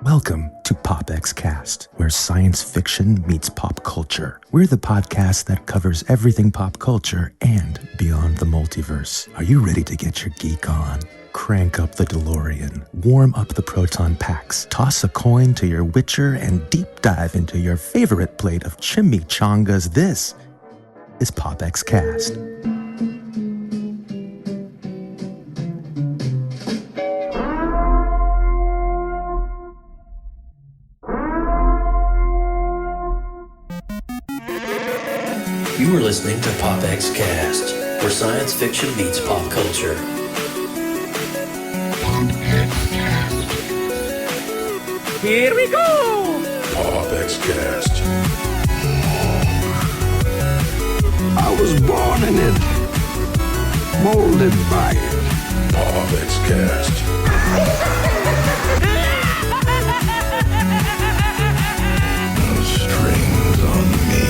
Welcome to PopXcast, where science fiction meets pop culture. We're the podcast that covers everything pop culture and beyond the multiverse. Are you ready to get your geek on? Crank up the DeLorean, warm up the proton packs, toss a coin to your Witcher, and deep dive into your favorite plate of chimichangas. This is PopXcast. You are listening to PopXcast, where science fiction meets pop culture. Here we go! PopXcast. I was born in it, molded by it. PopXcast. No strings on me.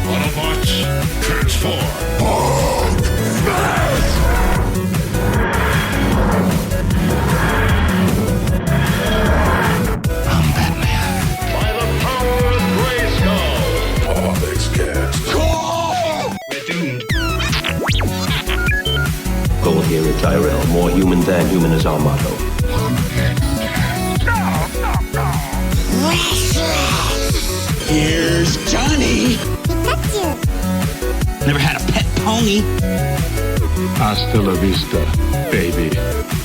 Autobots, transform. I'm Batman. By the power of Grayskull. PopXcast. We're doomed. Goal here at Tyrell. More human than human is our motto. Here's Johnny. Never had a pet pony. Hasta la vista, baby.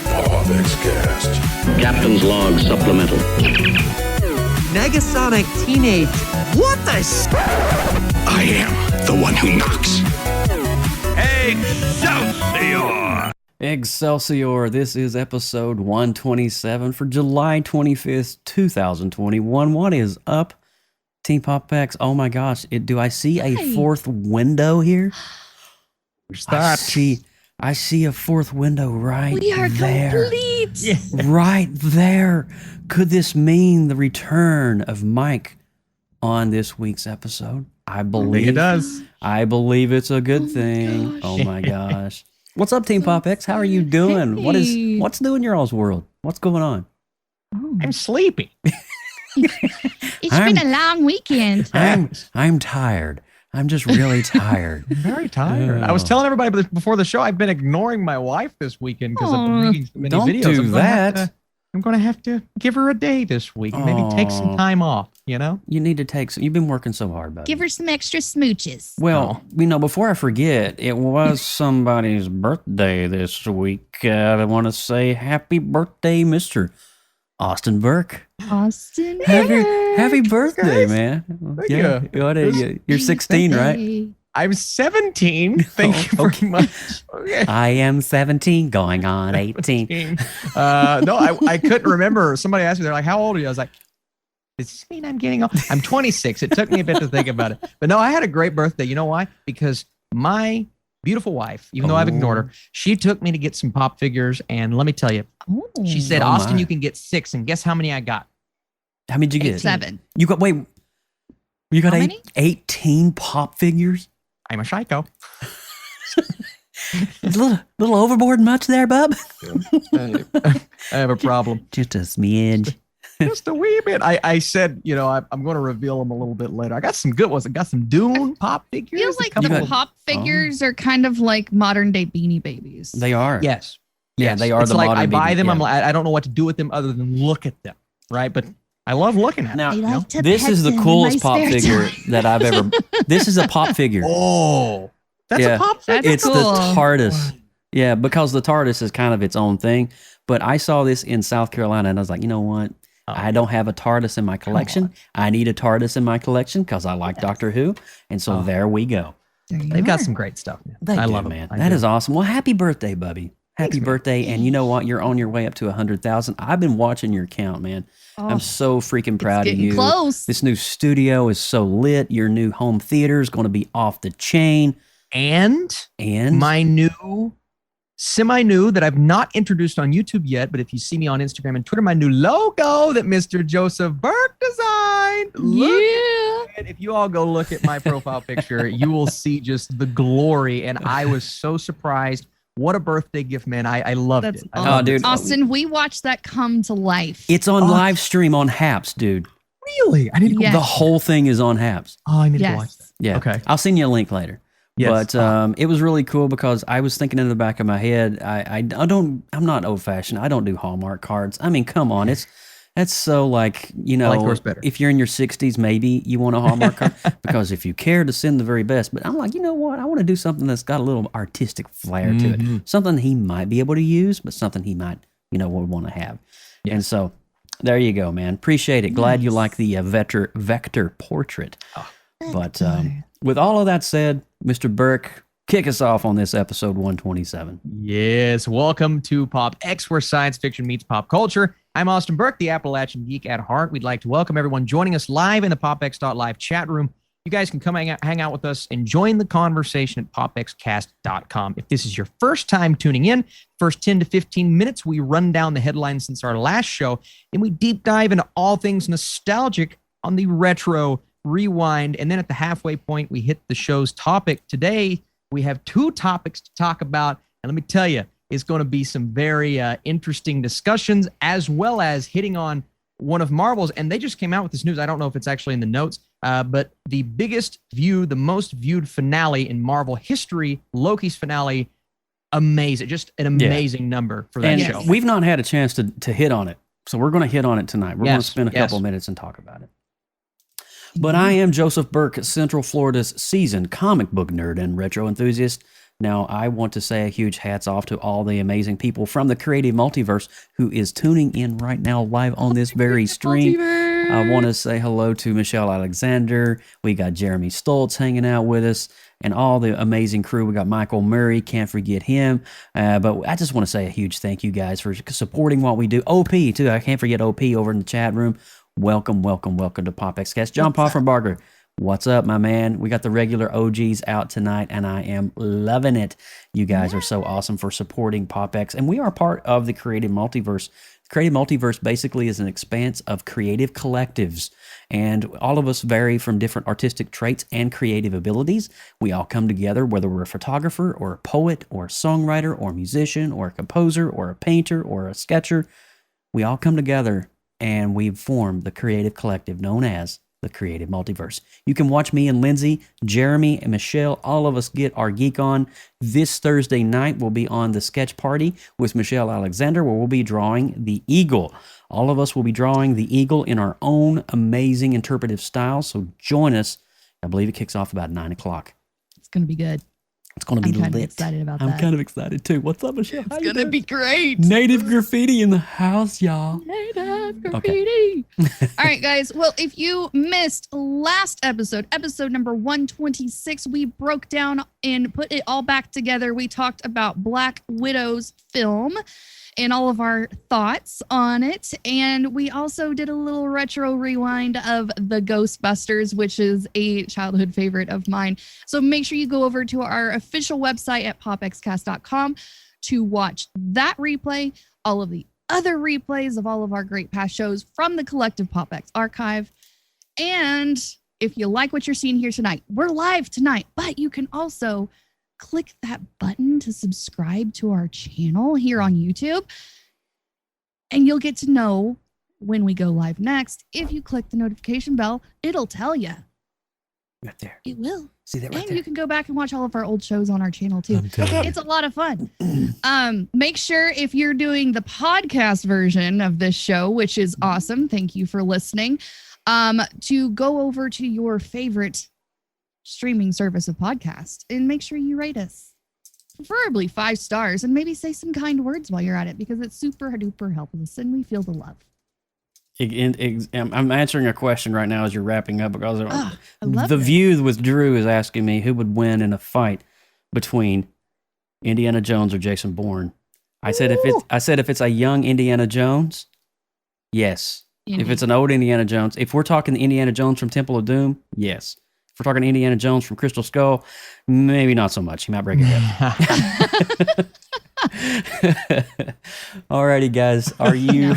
PopXcast. Captain's log supplemental. Negasonic Teenage. What the I am the one who knocks. Excelsior! Excelsior, this is episode 127 for July 25th, 2021. What is up, Team PopX? Oh my gosh, do I see a fourth window here? I see a fourth window right there. We are complete. Yeah. Right there. Could this mean the return of Mike on this week's episode? I believe it does. I believe it's a good thing. Oh my gosh. What's up, Team PopX? How are you doing? Hey. What's new in your all's world? What's going on? I'm sleepy. It's been a long weekend. I'm tired. I'm just really tired. I'm very tired. I was telling everybody before the show, I've been ignoring my wife this weekend because I've been reading so many Don't videos. do that. I'm going to have to give her a day this week and maybe take some time off, you know? You need to take some. You've been working so hard, buddy. Give her some extra smooches. Well, before I forget, it was somebody's birthday this week. I want to say happy birthday, Mr. Austin Burke. Austin, Happy birthday, Guys, man. thank you. What are you? You're 16, right? I'm 17. Thank you very much. Okay. I am 17, going on 18. No, I couldn't remember. Somebody asked me, they're like, how old are you? I was like, does this mean I'm getting old? I'm 26. It took me a bit to think about it. But no, I had a great birthday. You know why? Because my beautiful wife, even though I've ignored her, she took me to get some pop figures. And let me tell you, she said, Austin, you can get 6. And guess how many I got? How many did you get? 7. You got, wait, you got How many? 18 pop figures? I'm a psycho. It's a little overboard much there, bub? I have a problem. Just a smidge. Just a wee bit. I said, you know, I'm going to reveal them a little bit later. I got some good ones. I got some Dune pop figures. Feels like a couple the of- pop figures are kind of like modern day Beanie Babies. They are. Yes. Yeah, they are It's the like modern I buy BB, them. yeah. I'm like, I don't know what to do with them other than look at them. Right. But I love looking at Now, I them. like to this pet is the them in coolest my pop spare figure time. that I've ever. This is a pop figure. Oh, that's Yeah. a pop figure. That's It's cool. the TARDIS. Yeah, because the TARDIS is kind of its own thing. But I saw this in South Carolina and I was like, you know what? I don't have a TARDIS in my collection. I need a TARDIS in my collection because I like Doctor Who. And so there we go. They've got some great stuff. Man. I love man. them. That is awesome. Well, happy birthday, Bubby. Happy birthday. And you know what? You're on your way up to 100,000. I've been watching your count, man. I'm so freaking proud of getting you. close. This new studio is so lit. Your new home theater is going to be off the chain. And my new semi-new that I've not introduced on YouTube yet, but if you see me on Instagram and Twitter, my new logo that Mr. Joseph Burke designed. If you all go look at my profile picture, you will see just the glory. And I was so surprised. What a birthday gift, man. I loved it. I loved dude. it. Austin, we watched that come to life. It's on live stream on Haps, dude. Really? I need to go. Yes. The whole thing is on Haps. Oh, I need to go watch that. Yeah. Okay. I'll send you a link later. Yes. But it was really cool because I was thinking in the back of my head, I'm not old fashioned. I don't do Hallmark cards. I mean, come on. That's so like, you know, like yours better. If you're in your 60s, maybe you want a Hallmark card because if you care to send the very best. But I'm like, you know what? I want to do something that's got a little artistic flair to it. Something he might be able to use, but something he might, would want to have. Yeah. And so there you go, man. Appreciate it. Glad you like the vector portrait. But with all of that said, Mr. Burke, kick us off on this episode 127. Yes. Welcome to PopX, where science fiction meets pop culture. I'm Austin Burke, the Appalachian geek at heart. We'd like to welcome everyone joining us live in the PopX.live chat room. You guys can come hang out with us and join the conversation at PopXcast.com. If this is your first time tuning in, first 10 to 15 minutes, we run down the headlines since our last show, and we deep dive into all things nostalgic on the retro rewind. And then at the halfway point, we hit the show's topic. Today, we have two topics to talk about. And let me tell you, it's going to be some very interesting discussions, as well as hitting on one of Marvel's. And they just came out with this news. I don't know if it's actually in the notes, but the the most viewed finale in Marvel history, Loki's finale, amazing. Just an amazing number for that show. We've not had a chance to hit on it. So we're going to hit on it tonight. We're going to spend a couple minutes and talk about it. But I am Joseph Burke, Central Florida's seasoned comic book nerd and retro enthusiast. Now, I want to say a huge hats off to all the amazing people from the Creative Multiverse who is tuning in right now live on this very stream. I want to say hello to Michelle Alexander. We got Jeremy Stoltz hanging out with us and all the amazing crew. We got Michael Murray. Can't forget him. But I just want to say a huge thank you guys for supporting what we do. OP, too. I can't forget OP over in the chat room. Welcome to PopXcast. John Poffenbarger, what's up, my man? We got the regular OGs out tonight, and I am loving it. You guys are so awesome for supporting PopX, and we are part of the Creative Multiverse. The Creative Multiverse basically is an expanse of creative collectives, and all of us vary from different artistic traits and creative abilities. We all come together, whether we're a photographer or a poet or a songwriter or a musician or a composer or a painter or a sketcher. We all come together and we've formed the creative collective known as the Creative Multiverse. You can watch me and Lindsay, Jeremy, and Michelle. All of us get our geek on. This Thursday night, we'll be on the sketch party with Michelle Alexander, where we'll be drawing the eagle. All of us will be drawing the eagle in our own amazing interpretive style, so join us. I believe it kicks off about 9 o'clock. It's going to be good. It's going to be lit. I'm kind of excited about that. I'm kind of excited too. What's up, Michelle? It's going to be great. Native graffiti in the house, y'all. Native graffiti. Okay. All right, guys. Well, if you missed last episode number 126, we broke down and put it all back together. We talked about Black Widow's film and all of our thoughts on it. And we also did a little retro rewind of the Ghostbusters, which is a childhood favorite of mine. So make sure you go over to our official website at popxcast.com to watch that replay, all of the other replays of all of our great past shows from the collective PopX archive. And if you like what you're seeing here tonight, we're live tonight, but you can also click that button to subscribe to our channel here on YouTube, and you'll get to know when we go live next. If you click the notification bell, it'll tell you. Right there. It will. See that right and there? you can go back and watch all of our old shows on our channel too. It's a lot of fun. Make sure if you're doing the podcast version of this show, which is awesome, thank you for listening, to go over to your favorite streaming service of podcast and make sure you rate us, preferably 5 stars, and maybe say some kind words while you're at it, because it super duper helps us and we feel the love. I'm answering a question right now as you're wrapping up, because I love the this. View with Drew is asking me who would win in a fight between Indiana Jones or Jason Bourne. I said if it's a young Indiana Jones, yes. If it's an old Indiana Jones, if we're talking Indiana Jones from Temple of Doom, yes. If we're talking Indiana Jones from Crystal Skull, maybe not so much. He might break his head. Alrighty, guys, are you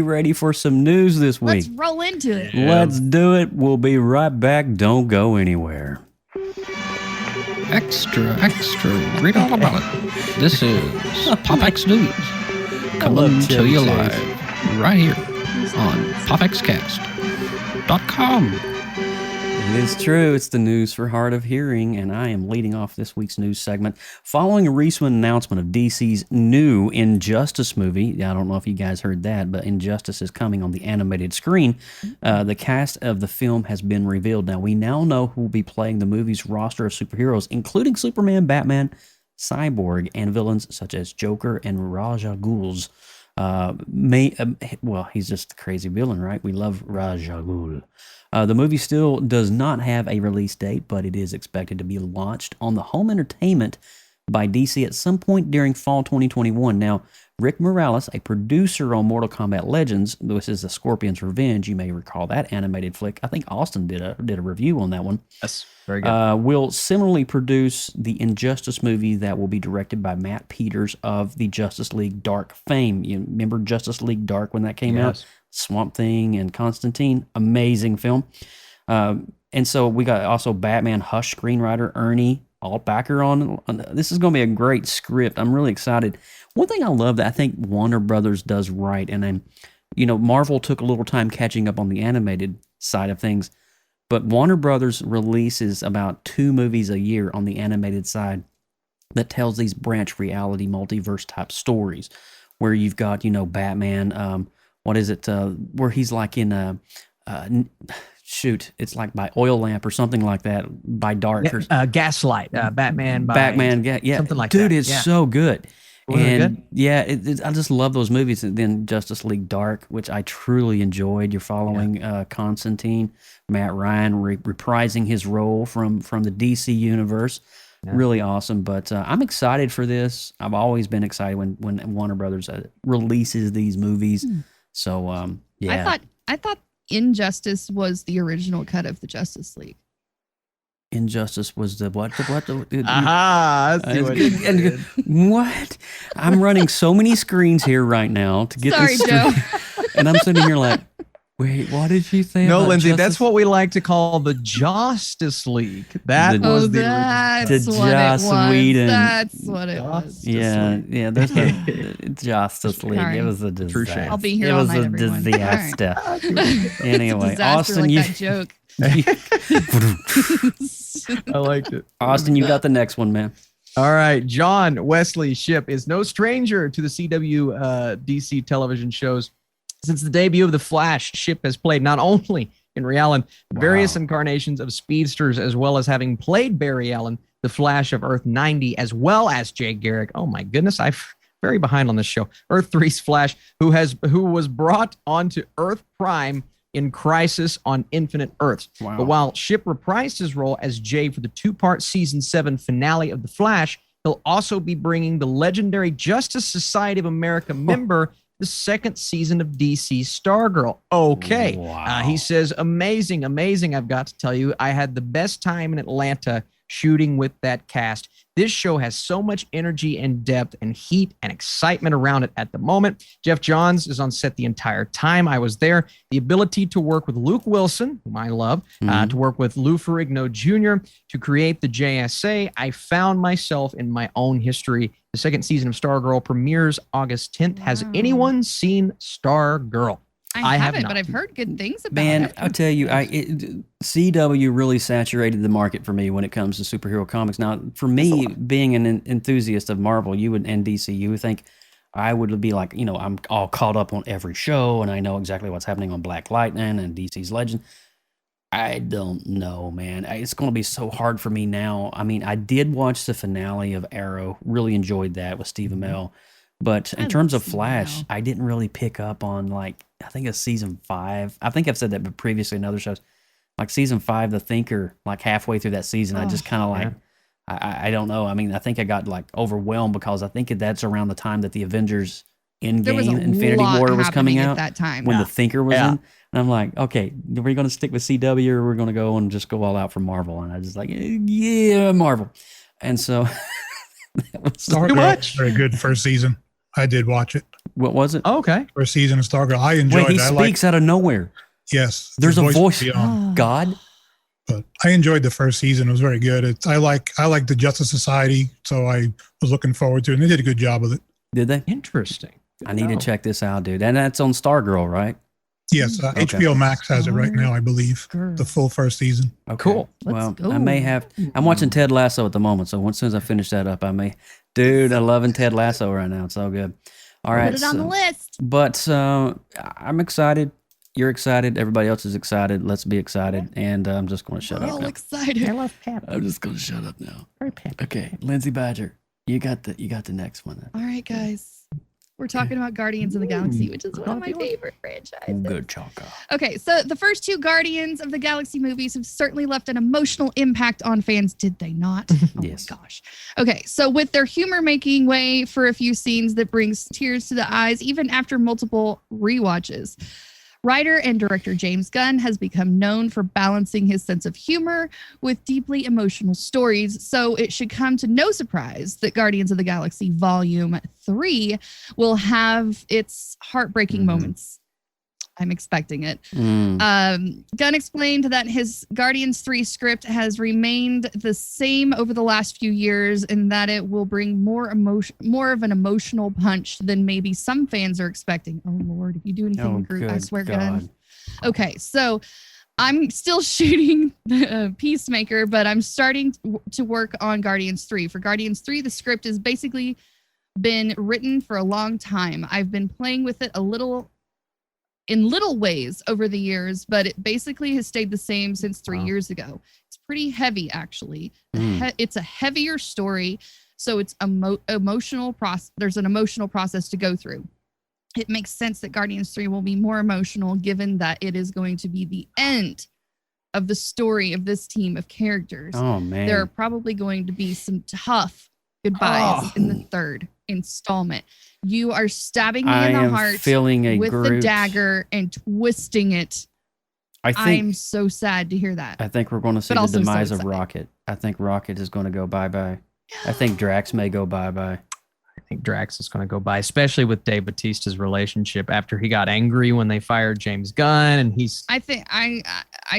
ready for some news this week? Let's roll into it. Let's do it. We'll be right back. Don't go anywhere. Extra, read all about it. This is PopX News coming to you live right here on PopXcast.com. It is true. It's the news for hard of hearing, and I am leading off this week's news segment. Following a recent announcement of DC's new Injustice movie, I don't know if you guys heard that, but Injustice is coming on the animated screen. The cast of the film has been revealed. Now, we now know who will be playing the movie's roster of superheroes, including Superman, Batman, Cyborg, and villains such as Joker and Ra's al Ghul's. Well, he's just a crazy villain, right? We love Ra's al Ghul. The movie still does not have a release date, but it is expected to be launched on the home entertainment by DC at some point during fall 2021. Now, Rick Morales, a producer on Mortal Kombat Legends, this is the Scorpion's Revenge. You may recall that animated flick. I think Austin did a review on that one. Yes, very good. Will similarly produce the Injustice movie that will be directed by Matt Peters of the Justice League Dark fame. You remember Justice League Dark when that came out? Swamp Thing and Constantine, amazing film. And so we got also Batman Hush screenwriter Ernie Altbacker on. This is going to be a great script. I'm really excited. One thing I love that I think Warner Brothers does right, and then, Marvel took a little time catching up on the animated side of things, but Warner Brothers releases about 2 movies a year on the animated side that tells these branch reality multiverse type stories, where you've got, Batman, what is it? Where he's like in a it's like by oil lamp or something like that. By dark, Gaslight, Batman. Yeah, something like dude, that. it's so good. Wasn't it good? Yeah, I just love those movies. And then Justice League Dark, which I truly enjoyed. You're following Constantine, Matt Ryan reprising his role from the DC universe. Yeah. Really awesome. But I'm excited for this. I've always been excited when Warner Brothers releases these movies. So yeah, I thought Injustice was the original cut of the Justice League. Injustice was the what? What? I'm running so many screens here right now to get Sorry, this Joe. And I'm sitting here like, wait, what did you say? No, about Lindsay, Justice? that's what we like to call the Justice League. That was the that's The what Joss it was. Whedon. That's what it was. Yeah. There's the Justice League. Sorry. It was a disaster. shame. I'll be here It all was night, a everyone. disaster. It's Anyway, a disaster Austin, like you that joke. I liked it. Austin, you got the next one, man. All right. John Wesley Shipp is no stranger to the CW DC television shows. Since the debut of The Flash, Shipp has played not only Henry Allen, various incarnations of speedsters, as well as having played Barry Allen, the Flash of Earth 90, as well as Jay Garrick. Oh my goodness, I'm very behind on this show. Earth 3's Flash, who was brought onto Earth Prime in Crisis on Infinite Earths. Wow. But while Shipp reprised his role as Jay for the 2-part season 7 finale of The Flash, he'll also be bringing the legendary Justice Society of America member the 2nd season of DC Stargirl. Okay. Wow. He says, amazing. I've got to tell you, I had the best time in Atlanta shooting with that cast. This show has so much energy and depth and heat and excitement around it at the moment. Jeff Johns is on set the entire time I was there. The ability to work with Luke Wilson, whom I love, to work with Lou Ferrigno Jr., to create the JSA, I found myself in my own history. The 2nd season of Stargirl premieres August 10th. Wow. Has anyone seen Stargirl? I have haven't, not. but I've heard good things about Man, it. I'll tell you, CW really saturated the market for me when it comes to superhero comics. Now, for me, being an enthusiast of Marvel, and DC, you would think I would be like, I'm all caught up on every show, and I know exactly what's happening on Black Lightning and DC's Legend. I don't know, man. It's going to be so hard for me now. I mean, I did watch the finale of Arrow. Really enjoyed that with Steve Amell. But in terms of Flash, I didn't really pick up on, I think it's season 5. I think I've said that previously in other shows. Like season 5, The Thinker, halfway through that season, I just kind of I don't know. I mean, I think I got overwhelmed because I think that's around the time that the Avengers Endgame Infinity War was coming out. At that time. When The Thinker was in. And I'm like, okay, are we going to stick with CW or we're going to go and just go all out for Marvel? And I was just like, yeah, Marvel. And so Stargirl much. Very good first season. I did watch it. What was it? Oh, okay. First season of Stargirl. I enjoyed Wait, he it. speaks out of nowhere. Yes. There's the a voice. was beyond. God. But I enjoyed the first season. It was very good. I like the Justice Society, so I was looking forward to it. And they did a good job with it. Did they? Interesting. I need to check this out, dude. And that's on Stargirl, right? Yes, Okay. HBO Max has it right now, I believe. The full first season. Okay. Cool. Well, Let's go. I may have. I'm watching Ted Lasso at the moment, so as soon as I finish that up, I may. Dude, I'm loving Ted Lasso right now. It's so good. All right. Put it on the list. But I'm excited. You're excited. Everybody else is excited. Let's be excited. And I'm just going to shut We're up all now. excited. love Pep. I'm just going to shut up now. Very Pep. Okay, Lindsay Badger, you got the next one. All right, guys. We're talking about Guardians of the Galaxy, which is one of my favorite franchises. Good chaka. Okay, so the first two Guardians of the Galaxy movies have certainly left an emotional impact on fans, did they not? Oh Yes. my gosh. Okay, so with their humor making way for a few scenes that brings tears to the eyes, even after multiple rewatches. Writer and director James Gunn has become known for balancing his sense of humor with deeply emotional stories, so it should come to no surprise that Guardians of the Galaxy Volume 3 will have its heartbreaking moments. I'm expecting it. Gunn explained that his Guardians 3 script has remained the same over the last few years and that it will bring more of an emotional punch than maybe some fans are expecting. Oh, Lord, if you do anything, Groot, I swear, Gunn. Okay, so I'm still shooting Peacemaker, but I'm starting to work on Guardians 3. For Guardians 3, the script has basically been written for a long time. I've been playing with it in little ways over the years, but it basically has stayed the same since 3 years ago. It's pretty heavy, actually. It's a heavier story, so it's emotional process. There's an emotional process to go through. It makes sense that Guardians 3 will be more emotional, given that it is going to be the end of the story of this team of characters. Oh, man. There are probably going to be some tough goodbyes in the third installment. You are stabbing me in the heart feeling with the Groot. dagger and twisting it. I'm so sad to hear that. I think we're going to see But the also so demise of excited. Rocket. I think Rocket is going to go bye-bye. I think Drax may go bye-bye. I think Drax is going to go by, especially with Dave Bautista's relationship after he got angry when they fired James Gunn, and he's. I think I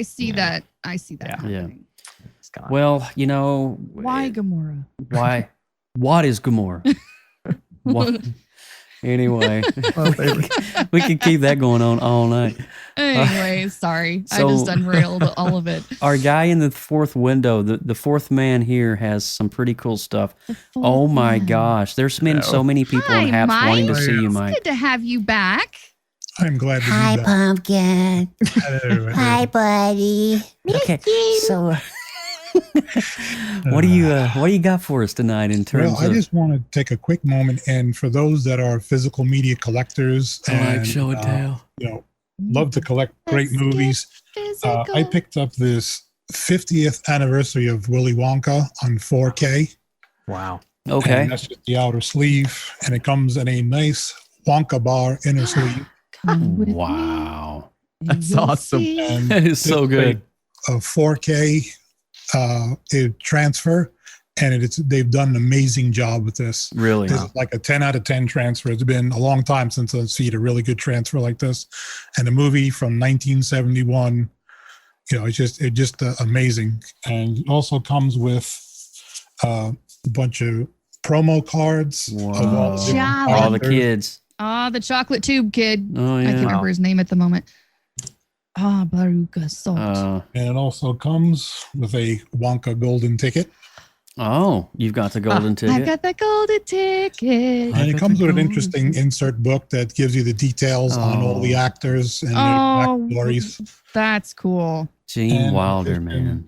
see that. I see that. Yeah. happening. Gone. Well, you know. Why Gamora? Why? What is Gamora? What? Anyway, we can keep that going on all night. Anyway, sorry. I so- just unrailed all of it. Our guy in the fourth window, the fourth man here, has some pretty cool stuff. Oh my gosh. There's been so many people Hi, on Haps Mike. wanting to see you, It's Mike. good to have you back. I'm glad to Hi, be back. Pumpkin. Hello, Hi, hello. buddy. Okay, so what do you got for us tonight in terms Well, I of just want to take a quick moment, and for those that are physical media collectors and show and tell? Love to collect great Let's movies, Physical. I picked up this 50th anniversary of Willy Wonka on 4K. Wow. Okay. And that's just the outer sleeve, and it comes in a nice Wonka bar inner sleeve. Come with Wow. me, That's you'll awesome. see. And That is so this is good. A 4K transfer, and they've done an amazing job with this. Really? This is like a 10 out of 10 transfer. It's been a long time since I've seen a really good transfer like this. And the movie from 1971, it's just amazing. And it also comes with a bunch of promo cards of all the different Jolly. All the characters. kids. Ah, the chocolate tube kid. Oh I can't yeah. remember his name at the moment. Ah, Baruka Salt. And it also comes with a Wonka golden ticket. Oh, you've got the golden I ticket. got that golden ticket. And it got comes the with an golden interesting insert book that gives you the details on all the actors and their backstories. That's cool. Gene And Wilder, there's man.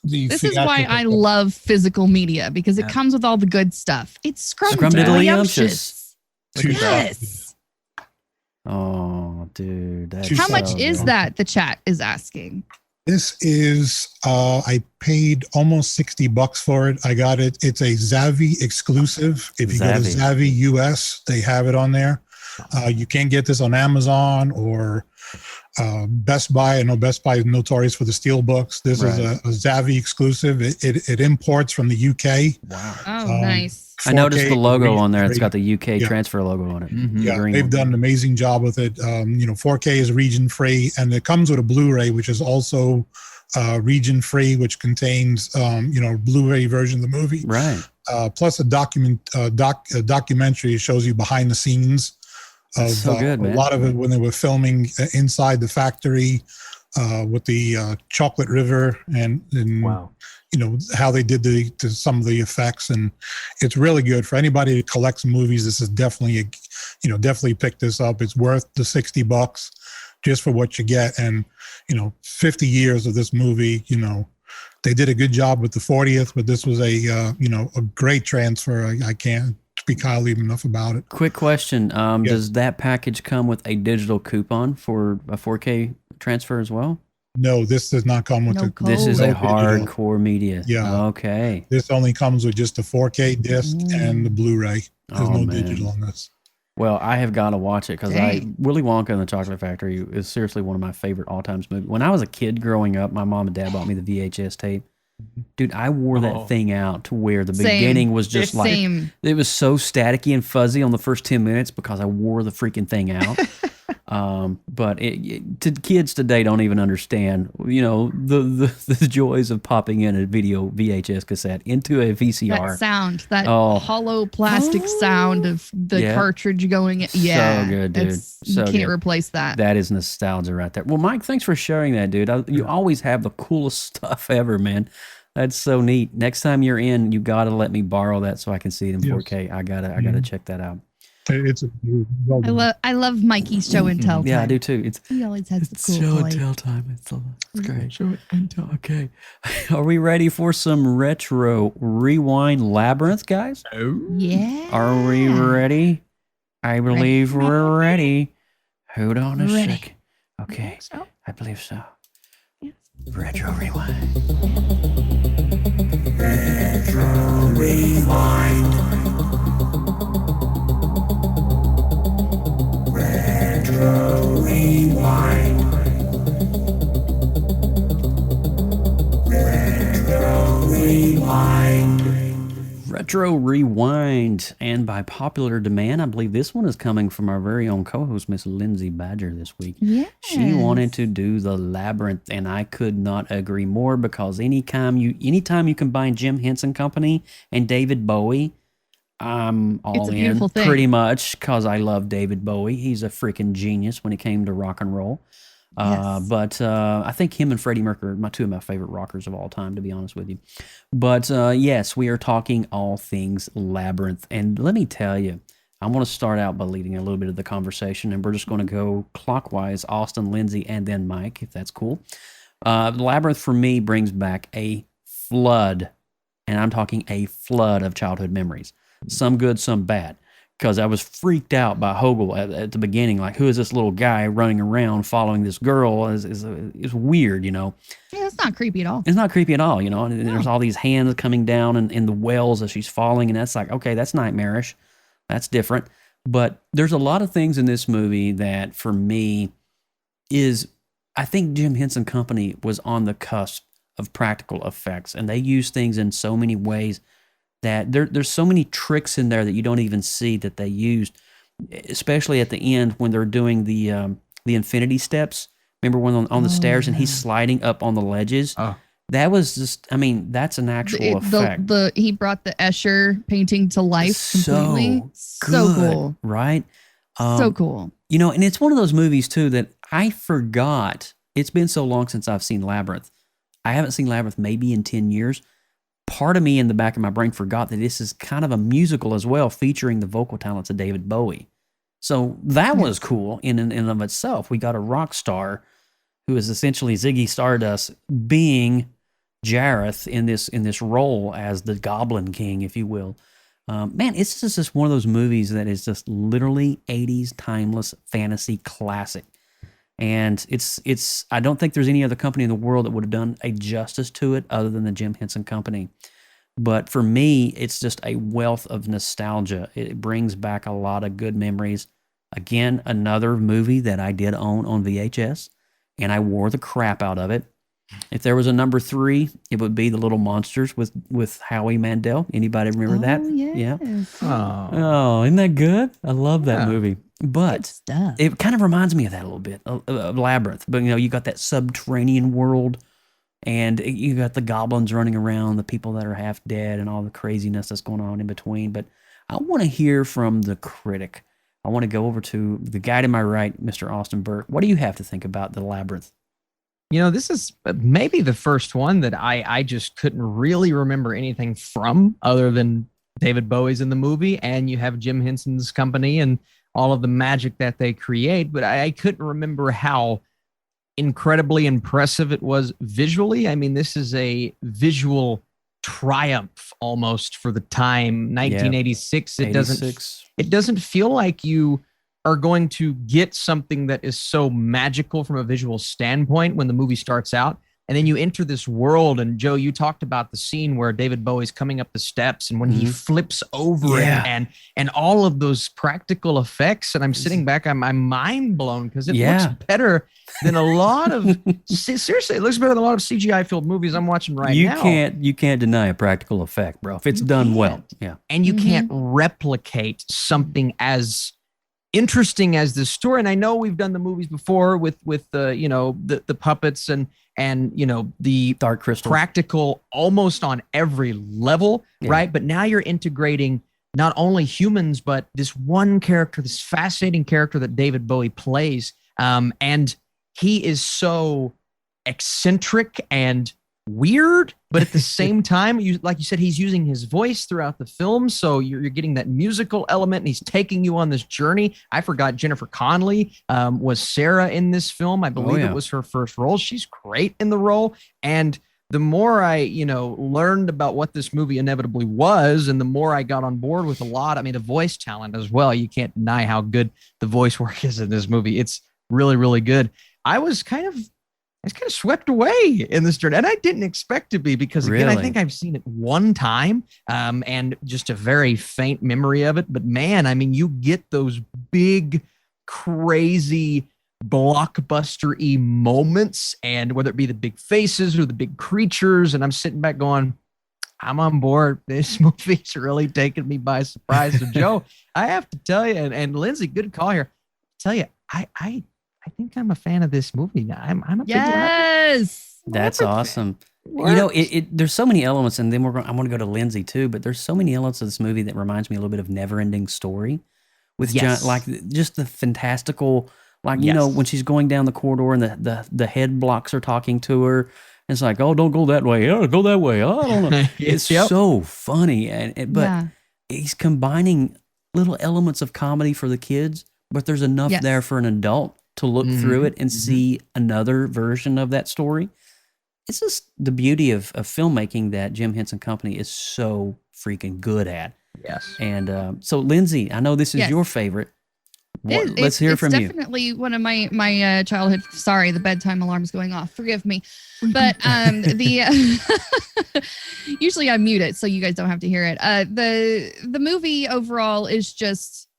This is why I love physical media, because it comes with all the good stuff. It's Scrumdiddlyumptious. scrumdiddlyumptious. Yes. Oh, dude. That's How much so is good. that? The chat is asking. This is I paid almost $60 for it. I got it. It's a Zavi exclusive. If you go to Zavi. Zavi US, they have it on there. You can't get this on Amazon or Best Buy. I know Best Buy is notorious for the steel books. This is a Zavvi exclusive. It imports from the UK. Wow. Oh, nice. I noticed the logo on there. It's region got the UK Yeah. transfer logo on it. Yeah, The green they've one. done an amazing job with it. 4K is region free, and it comes with a Blu-ray, which is also region free, which contains Blu-ray version of the movie. Right. Plus a documentary shows you behind the scenes of That's so good, man. a lot of it when they were filming inside the factory with the chocolate river and Wow. How they did some of the effects, and it's really good for anybody that collects movies. This is definitely definitely pick this up. It's worth the $60 just for what you get. And 50 years of this movie, they did a good job with the 40th, but this was a great transfer. I can't speak highly enough about it. Quick question. Does that package come with a digital coupon for a 4K transfer as well? No, this does not come with No the. code. This is no a digital. hardcore media. Yeah. Okay. This only comes with just the 4K disc and the Blu-ray. There's Oh, no man. digital on this. Well, I have got to watch it because Dang. Willy Wonka and the Chocolate Factory is seriously one of my favorite all-time movies. When I was a kid growing up, my mom and dad bought me the VHS tape. Dude, I wore that thing out to where the Same. beginning was just like, Same. it was so staticky and fuzzy on the first 10 minutes because I wore the freaking thing out. But to kids today don't even understand, the joys of popping in a video VHS cassette into a VCR. That sound, that Oh. hollow plastic sound of the Yeah. cartridge going. Yeah, So good, dude. You So can't good. replace that. That is nostalgia right there. Well, Mike, thanks for sharing that, dude. You always have the coolest stuff ever, man. That's so neat. Next time you're in, you gotta let me borrow that so I can see it in 4K. I gotta check that out. It's a well I love Mikey's show and tell. Yeah, I time. do too. It's He always has the cool show and voice. tell time. It's great. Show and tell. Okay. Are we ready for some retro rewind labyrinth, guys? Yeah. Are we ready? I believe we're ready. Hold on a Ready. second. Okay. I believe so. Retro rewind. Retro Rewind, and by popular demand, I believe this one is coming from our very own co-host, Miss Lindsay Badger, this week. Yes. She wanted to do the Labyrinth, and I could not agree more because anytime you combine Jim Henson Company and David Bowie, I'm all It's a in beautiful thing. pretty much because I love David Bowie. He's a freaking genius when it came to rock and roll. Yes. But I think him and Freddie Mercury are two of my favorite rockers of all time, to be honest with you. But yes, we are talking all things Labyrinth. And let me tell you, I want to start out by leading a little bit of the conversation, and we're just going to go clockwise, Austin, Lindsay, and then Mike, if that's cool. Labyrinth for me brings back a flood, and I'm talking a flood of childhood memories. Some good, some bad. Because I was freaked out by Hogel at the beginning. Like, who is this little guy running around following this girl? Is weird, Yeah, it's not creepy at all. It's not creepy at all, And there's all these hands coming down in the wells as she's falling, and that's like, okay, that's nightmarish. That's different. But there's a lot of things in this movie that, for me, I think Jim Henson Company was on the cusp of practical effects, and they use things in so many ways that there's so many tricks in there that you don't even see that they used, especially at the end when they're doing the infinity steps. Remember when on the stairs and he's sliding up on the ledges? Oh. That was just, that's an actual effect. He brought the Escher painting to life completely. So cool. Right? So cool. And it's one of those movies too that I forgot. It's been so long since I've seen Labyrinth. I haven't seen Labyrinth maybe in 10 years. Part of me in the back of my brain forgot that this is kind of a musical as well, featuring the vocal talents of David Bowie. So that was cool in and of itself. We got a rock star who is essentially Ziggy Stardust being Jareth in this role as the Goblin King, if you will. Man, it's just one of those movies that is just literally 80s timeless fantasy classic. And it's I don't think there's any other company in the world that would have done a justice to it other than the Jim Henson Company. But for me, it's just a wealth of nostalgia. It brings back a lot of good memories. Again, another movie that I did own on VHS. and I wore the crap out of it. If there was a number 3, it would be the Little Monsters with Howie Mandel. Anybody remember that? Yes. Yeah. Oh, isn't that good? I love that movie. But it kind of reminds me of that a little bit, of Labyrinth. But you got that subterranean world, and you got the goblins running around, the people that are half dead, and all the craziness that's going on in between. But I want to hear from the critic. I want to go over to the guy to my right, Mr. Austin Burke. What do you have to think about the Labyrinth? This is maybe the first one that I just couldn't really remember anything from other than David Bowie's in the movie, and you have Jim Henson's company and all of the magic that they create. But I couldn't remember how incredibly impressive it was visually. I mean, this is a visual triumph almost for the time. 1986. It doesn't feel like you are going to get something that is so magical from a visual standpoint when the movie starts out. And then you enter this world, and Joe, you talked about the scene where David Bowie's coming up the steps, and when he flips over it, and all of those practical effects. And I'm sitting back, I'm mind blown because it looks better than a lot of seriously, it looks better than a lot of CGI filled movies I'm watching now. You can't deny a practical effect, bro. If it's done well, and you can't replicate something as interesting as this story. And I know we've done the movies before with the puppets and the Dark Crystal practical almost on every level, right? But now you're integrating not only humans, but this one character, this fascinating character that David Bowie plays. And he is so eccentric and weird, but at the same time, like you said, he's using his voice throughout the film, so you're getting that musical element, and he's taking you on this journey. I forgot Jennifer Connelly was Sarah in this film. I believe it was her first role. She's great in the role, and the more I learned about what this movie inevitably was, and the more I got on board with the voice talent as well. You can't deny how good the voice work is in this movie. It's really, really good. I was kind of swept away in this journey, and I didn't expect to be, because again, I think I've seen it one time, and just a very faint memory of it. But man, I mean, you get those big, crazy, blockbuster-y moments, and whether it be the big faces or the big creatures, and I'm sitting back going, I'm on board. This movie's really taken me by surprise. So Joe, I have to tell you, and Lindsay, good call here. Tell you, I think I'm a fan of this movie now. I'm a big That's awesome. There's so many elements, and then I want to go to Lindsay too. But there's so many elements of this movie that reminds me a little bit of Never-Ending Story, with just the fantastical, when she's going down the corridor and the head blocks are talking to her. And it's like, oh, don't go that way. Oh, go that way. Oh, I don't know. It's so funny, but he's combining little elements of comedy for the kids, but there's enough there for an adult to look through it and see another version of that story. It's just the beauty of filmmaking that Jim Henson Company is so freaking good at. Yes. And so, Lindsay, I know this is your favorite. Let's hear from you. It's definitely one of my childhood. Sorry, the bedtime alarm is going off. Forgive me. But usually I mute it so you guys don't have to hear it. The movie overall is just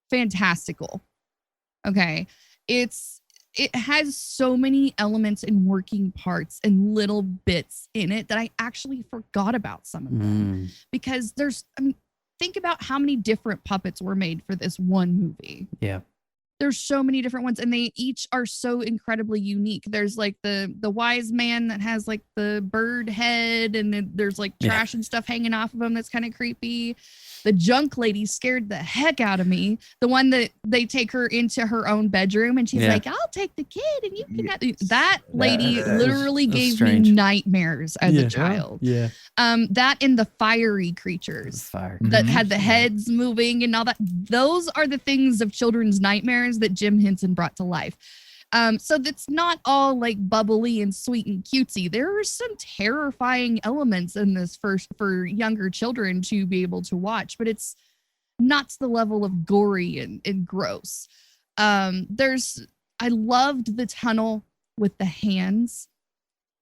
fantastical. Okay. It has so many elements and working parts and little bits in it that I actually forgot about some of them, because think about how many different puppets were made for this one movie. Yeah. There's so many different ones, and they each are so incredibly unique. There's like the wise man that has like the bird head, and then there's like trash and stuff hanging off of him that's kind of creepy. The junk lady scared the heck out of me. The one that they take her into her own bedroom, and she's like, I'll take the kid and you can have that lady literally gave me nightmares as a child. Yeah. That and the fiery creatures that had the heads moving and all that. Those are the things of children's nightmares that Jim Henson brought to life. So that's not all like bubbly and sweet and cutesy. There are some terrifying elements in this for younger children to be able to watch, but it's not to the level of gory and gross. I loved the tunnel with the hands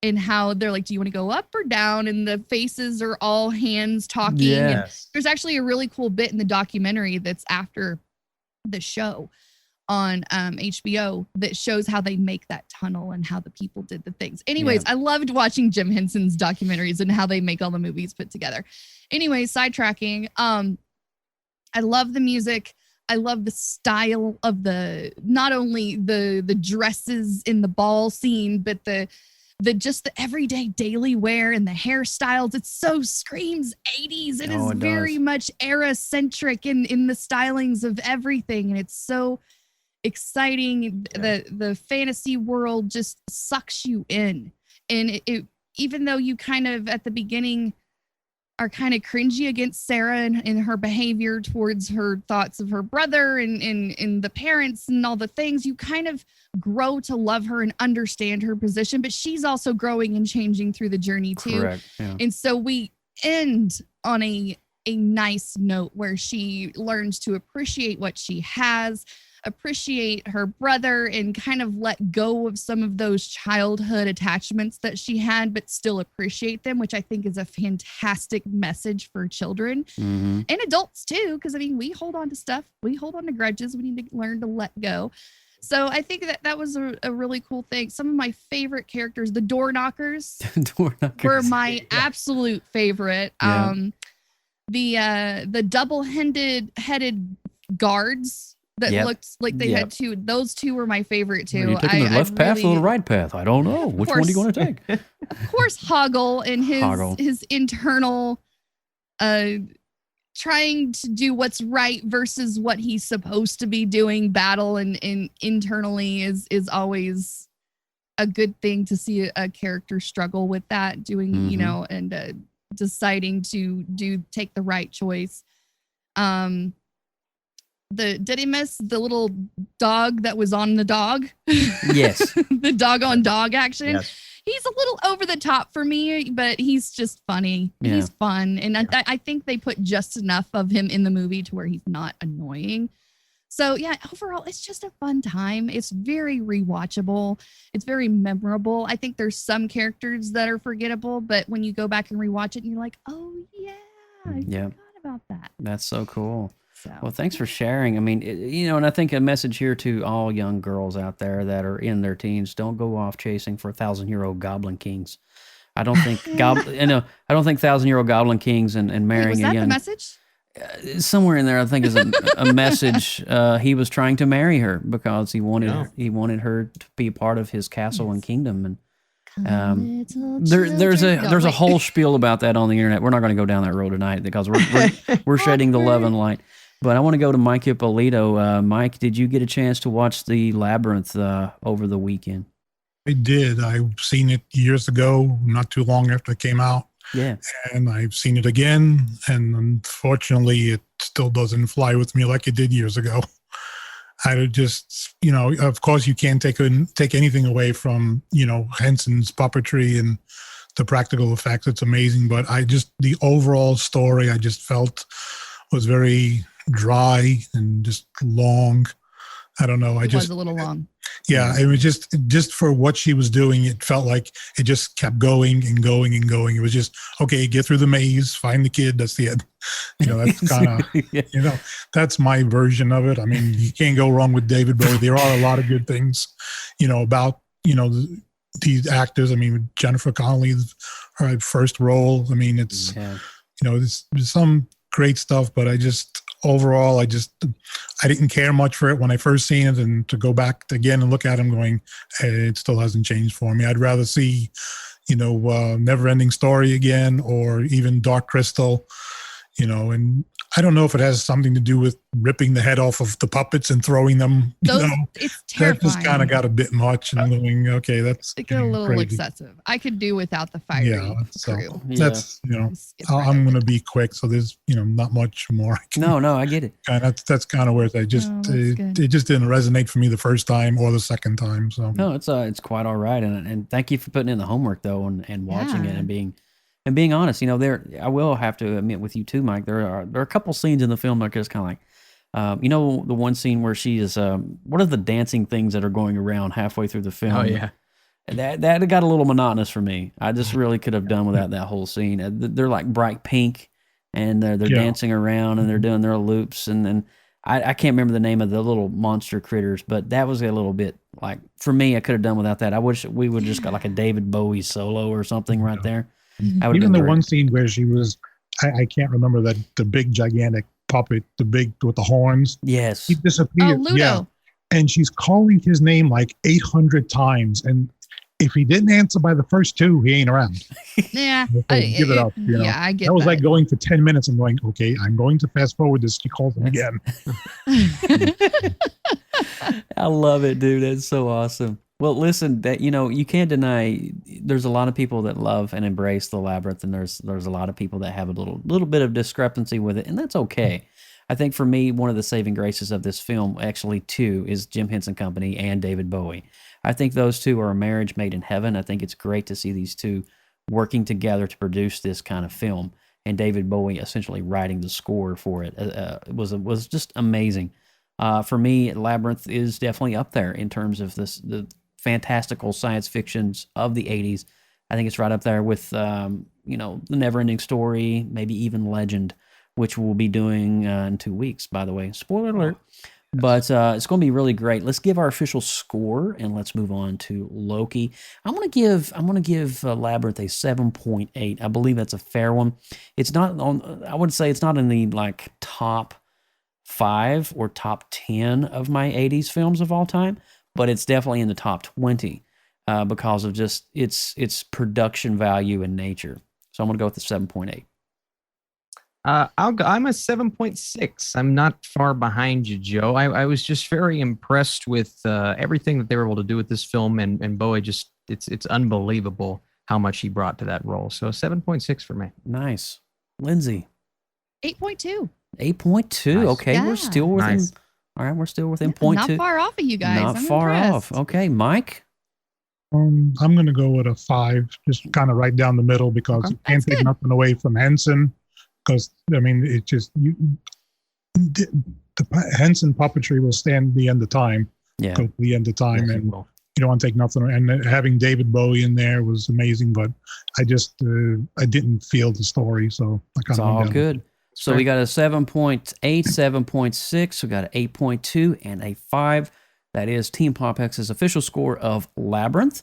and how they're like, do you want to go up or down? And the faces are all hands talking. Yes. And there's actually a really cool bit in the documentary that's after the show on HBO that shows how they make that tunnel and how the people did the things. Anyways, I loved watching Jim Henson's documentaries and how they make all the movies put together. Anyways, sidetracking. I love the music. I love the style of not only the dresses in the ball scene, but the just the everyday daily wear and the hairstyles. It so screams 80s. It is very much era centric in the stylings of everything. And it's so exciting. The fantasy world just sucks you in. And it even though you kind of at the beginning are kind of cringy against Sarah and her behavior towards her thoughts of her brother and the parents and all the things, you kind of grow to love her and understand her position, but she's also growing and changing through the journey too. Correct. Yeah. And so we end on a nice note where she learns to appreciate what she has, appreciate her brother, and kind of let go of some of those childhood attachments that she had, but still appreciate them, which I think is a fantastic message for children and adults too. Because I mean, we hold on to stuff, we hold on to grudges, we need to learn to let go. So I think that was a really cool thing. Some of my favorite characters, the door knockers, were my absolute favorite. The double-headed guards that looked like they had two. Those two were my favorite too. Are you taking the left path or the right path? I don't know. Which one are you going to take? Of course, Hoggle and his internal trying to do what's right versus what he's supposed to be doing battle and internally is always a good thing to see a character struggle with that, doing, and deciding to take the right choice. Did he miss the little dog that was on the dog? Yes. The dog on dog action. Yes. He's a little over the top for me, but he's just funny. Yeah. He's fun. And I think they put just enough of him in the movie to where he's not annoying. So yeah, overall, it's just a fun time. It's very rewatchable. It's very memorable. I think there's some characters that are forgettable, but when you go back and rewatch it, and you're like, oh yeah, I forgot about that. That's so cool. So, Well, thanks for sharing. I mean, and I think a message here to all young girls out there that are in their teens: don't go off chasing for 1,000-year-old goblin kings. I don't think I don't think 1,000-year-old goblin kings and marrying was that a young the message? Somewhere in there, I think is a message. He was trying to marry her because he wanted her to be a part of his castle and kingdom. And there's a whole spiel about that on the internet. We're not going to go down that road tonight because we're shedding the love and light. But I want to go to Mike Ippolito. Mike, did you get a chance to watch the Labyrinth over the weekend? I did. I've seen it years ago, not too long after it came out. Yeah. And I've seen it again. And unfortunately, it still doesn't fly with me like it did years ago. I just, of course, you can't take anything away from, Henson's puppetry and the practical effects. It's amazing. But the overall story, I just felt was very dry and just long. I don't know. It was a little long. Yeah, it was just for what she was doing. It felt like it just kept going and going and going. It was just, okay, get through the maze, find the kid. That's the end. That's kind of, that's my version of it. I mean, you can't go wrong with David Bowie. There are a lot of good things, about, these actors. I mean, Jennifer Connelly, her first role. I mean, it's, there's some great stuff, but overall, I didn't care much for it when I first seen it, and to go back again and look at him going, hey, it still hasn't changed for me. I'd rather see, Never Ending Story again, or even Dark Crystal, and I don't know if it has something to do with ripping the head off of the puppets and throwing them. It's terrifying. That just kind of got a bit much, and I'm going, okay, that's it got a little crazy. Excessive. I could do without the fiery crew. That's I'm going to be quick, so there's not much more. No, I get it. That's kind of where it just didn't resonate for me the first time or the second time. So no, it's quite all right, and thank you for putting in the homework though, and watching it and being honest. I will have to admit with you too, Mike. There are a couple scenes in the film that are just kind of like, the one scene where she is, what are the dancing things that are going around halfway through the film? Oh yeah. That got a little monotonous for me. I just really could have done without that whole scene. They're like bright pink, and they're dancing around and they're doing their loops, and I can't remember the name of the little monster critters, but that was a little bit like, for me, I could have done without that. I wish we would just got like a David Bowie solo or something right there. Even the one scene where she was, I can't remember that the big gigantic puppet, the big with the horns. Yes. He disappeared. Oh, Ludo. Yeah. And she's calling his name like 800 times. And if he didn't answer by the first two, he ain't around. Yeah. Give it up. You know? Yeah, I get that. Was like going for 10 minutes and going, okay, I'm going to fast forward this. She calls him again. I love it, dude. That's so awesome. Well, listen, that you can't deny there's a lot of people that love and embrace the Labyrinth, and there's a lot of people that have a little bit of discrepancy with it, and that's okay. I think for me, one of the saving graces of this film, actually two, is Jim Henson Company and David Bowie. I think those two are a marriage made in heaven. I think it's great to see these two working together to produce this kind of film, and David Bowie essentially writing the score for it was just amazing. For me, Labyrinth is definitely up there in terms of the fantastical science fictions of the 80s. I think it's right up there with, The Neverending Story, maybe even Legend, which we'll be doing in 2 weeks, by the way. Spoiler alert. But it's going to be really great. Let's give our official score, and let's move on to Loki. I'm going to give Labyrinth a 7.8. I believe that's a fair one. It's not on. I would say it's not in the like top 5 or top 10 of my 80s films of all time, but it's definitely in the top 20 because of just its production value and nature. So I'm going to go with the 7.8. I'm a 7.6. I'm not far behind you, Joe. I was just very impressed with everything that they were able to do with this film, and Bowie just it's unbelievable how much he brought to that role. So 7.6 for me. Nice. Lindsay. 8.2. 8.2. Nice. Okay, Yeah. we're still within. Nice. All right, we're still within Not 0.2. far off of you guys. Not I'm far impressed. off. Okay, Mike. I'm going to go with a 5, just kind of right down the middle because Okay. you can't That's take good. nothing away from Henson. Because, I mean, it just, the Henson puppetry will stand the end of time. Yeah. Go to the end of time. Yes, it And will. you don't want to take nothing. And having David Bowie in there was amazing, but I just, I didn't feel the story. So I It's kind of all went down. good. So we got a 7.8, 7.6, we got an 8.2, and a 5. That is Team PopX's official score of Labyrinth.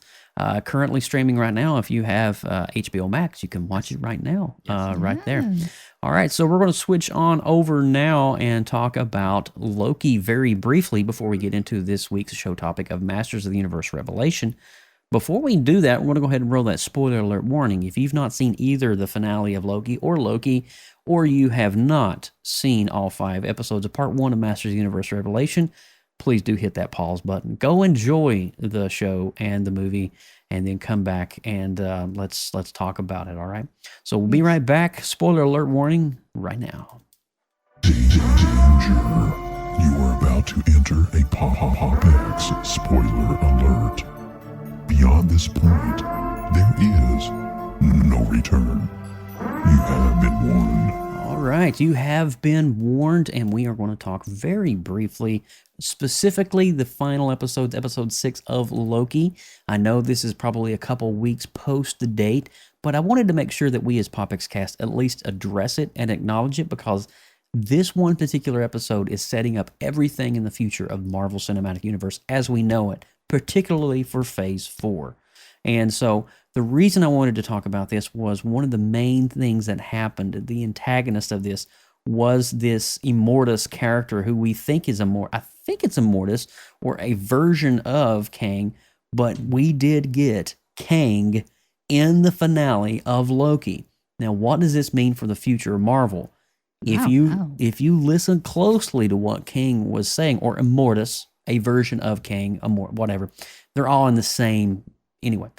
Currently streaming right now. If you have HBO Max, you can watch it right now, right there. Yes. All right, so we're going to switch on over now and talk about Loki very briefly before we get into this week's show topic of Masters of the Universe Revelation. Before we do that, we're going to go ahead and roll that spoiler alert warning. If you've not seen either the finale of Loki, or you have not seen all 5 episodes of Part 1 of Masters of the Universe Revelation, please do hit that pause button. Go enjoy the show and the movie, and then come back and let's talk about it. All right. So we'll be right back. Spoiler alert warning right now. Danger. You are about to enter a PopX spoiler alert. Beyond this point, there is no return. You have been warned. All right, you have been warned, and we are going to talk very briefly, specifically the final episode, episode 6 of Loki. I know this is probably a couple weeks post the date, but I wanted to make sure that we as PopXcast at least address it and acknowledge it, because this one particular episode is setting up everything in the future of Marvel Cinematic Universe as we know it, particularly for Phase 4. And so the reason I wanted to talk about this was one of the main things that happened. The antagonist of this was this Immortus character who we think is I think it's Immortus or a version of Kang, but we did get Kang in the finale of Loki. Now, what does this mean for the future of Marvel? If you listen closely to what Kang was saying, or Immortus, a version of Kang, whatever, they're all in the same. Anyway,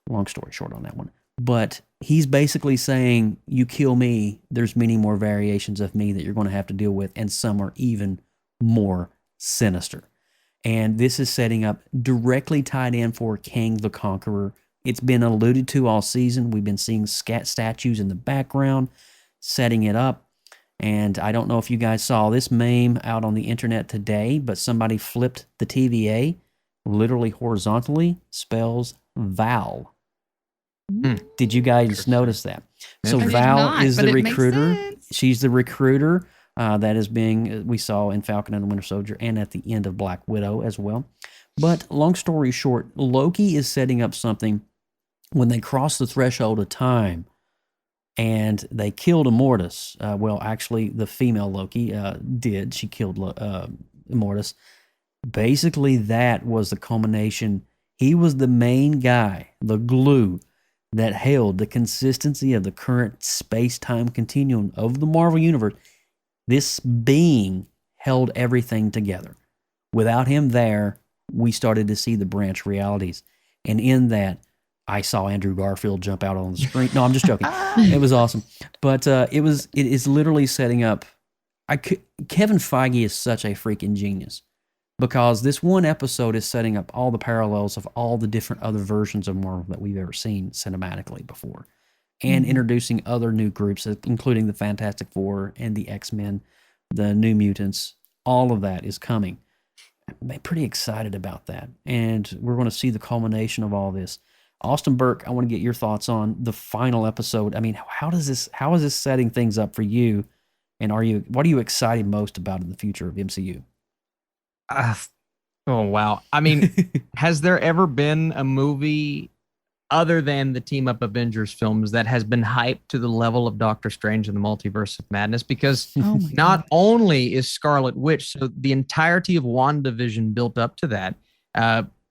long story short on that one. But he's basically saying, you kill me, there's many more variations of me that you're going to have to deal with, and some are even more sinister. And this is setting up directly tied in for Kang the Conqueror. It's been alluded to all season. We've been seeing statues in the background, setting it up. And I don't know if you guys saw this meme out on the internet today, but somebody flipped the TVA literally horizontally, spells Val. Did you guys notice that? So I did Val not, is but the it makes recruiter. sense. She's the recruiter that is being, we saw in Falcon and the Winter Soldier and at the end of Black Widow as well. But long story short, Loki is setting up something when they cross the threshold of time and they killed Immortus. Well, actually, the female Loki did. She killed Immortus. Basically, that was the culmination. He was the main guy, the glue that held the consistency of the current space-time continuum of the Marvel Universe. This being held everything together. Without him there, we started to see the branch realities. And in that, I saw Andrew Garfield jump out on the screen. No, I'm just joking. It was awesome. But it is literally setting up. Kevin Feige is such a freaking genius, because this one episode is setting up all the parallels of all the different other versions of Marvel that we've ever seen cinematically before, and introducing other new groups, including the Fantastic Four and the X-Men, the New Mutants. All of that is coming. I'm pretty excited about that, and we're going to see the culmination of all this. Austin Burke, I want to get your thoughts on the final episode. I mean, how is this setting things up for you, and what are you excited most about in the future of MCU? Oh, wow. I mean, has there ever been a movie other than the Team Up Avengers films that has been hyped to the level of Doctor Strange and the Multiverse of Madness? Because not only is Scarlet Witch, so the entirety of WandaVision built up to that,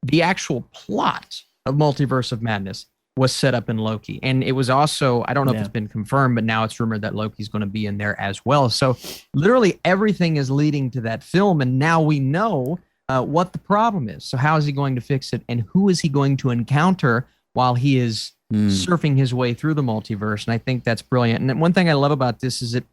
the actual plot of Multiverse of Madness was set up in Loki. And it was also, I don't know if it's been confirmed, but now it's rumored that Loki's going to be in there as well. So literally everything is leading to that film. And now we know what the problem is. So how is he going to fix it? And who is he going to encounter while he is surfing his way through the multiverse? And I think that's brilliant. And one thing I love about this is it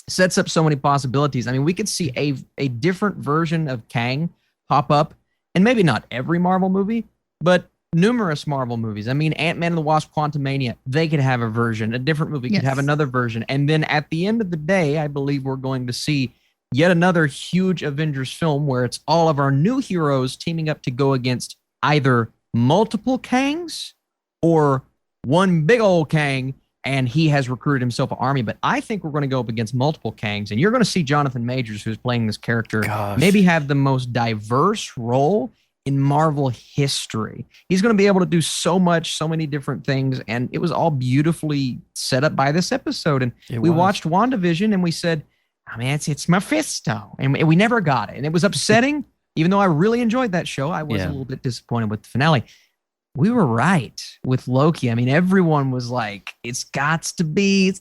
sets up so many possibilities. I mean, we could see a different version of Kang pop up, and maybe not every Marvel movie, but numerous Marvel movies. I mean, Ant-Man and the Wasp: Quantumania, they could have a version. A different movie could have another version. And then at the end of the day, I believe we're going to see yet another huge Avengers film where it's all of our new heroes teaming up to go against either multiple Kangs or one big old Kang, and he has recruited himself an army. But I think we're going to go up against multiple Kangs, and you're going to see Jonathan Majors, who's playing this character, maybe have the most diverse role in Marvel history. He's going to be able to do so many different things, and it was all beautifully set up by this episode. And we watched WandaVision, and we said, I mean, it's Mephisto, and we never got it. And it was upsetting, even though I really enjoyed that show. I was a little bit disappointed with the finale. We were right with Loki. I mean, everyone was like, it's got to be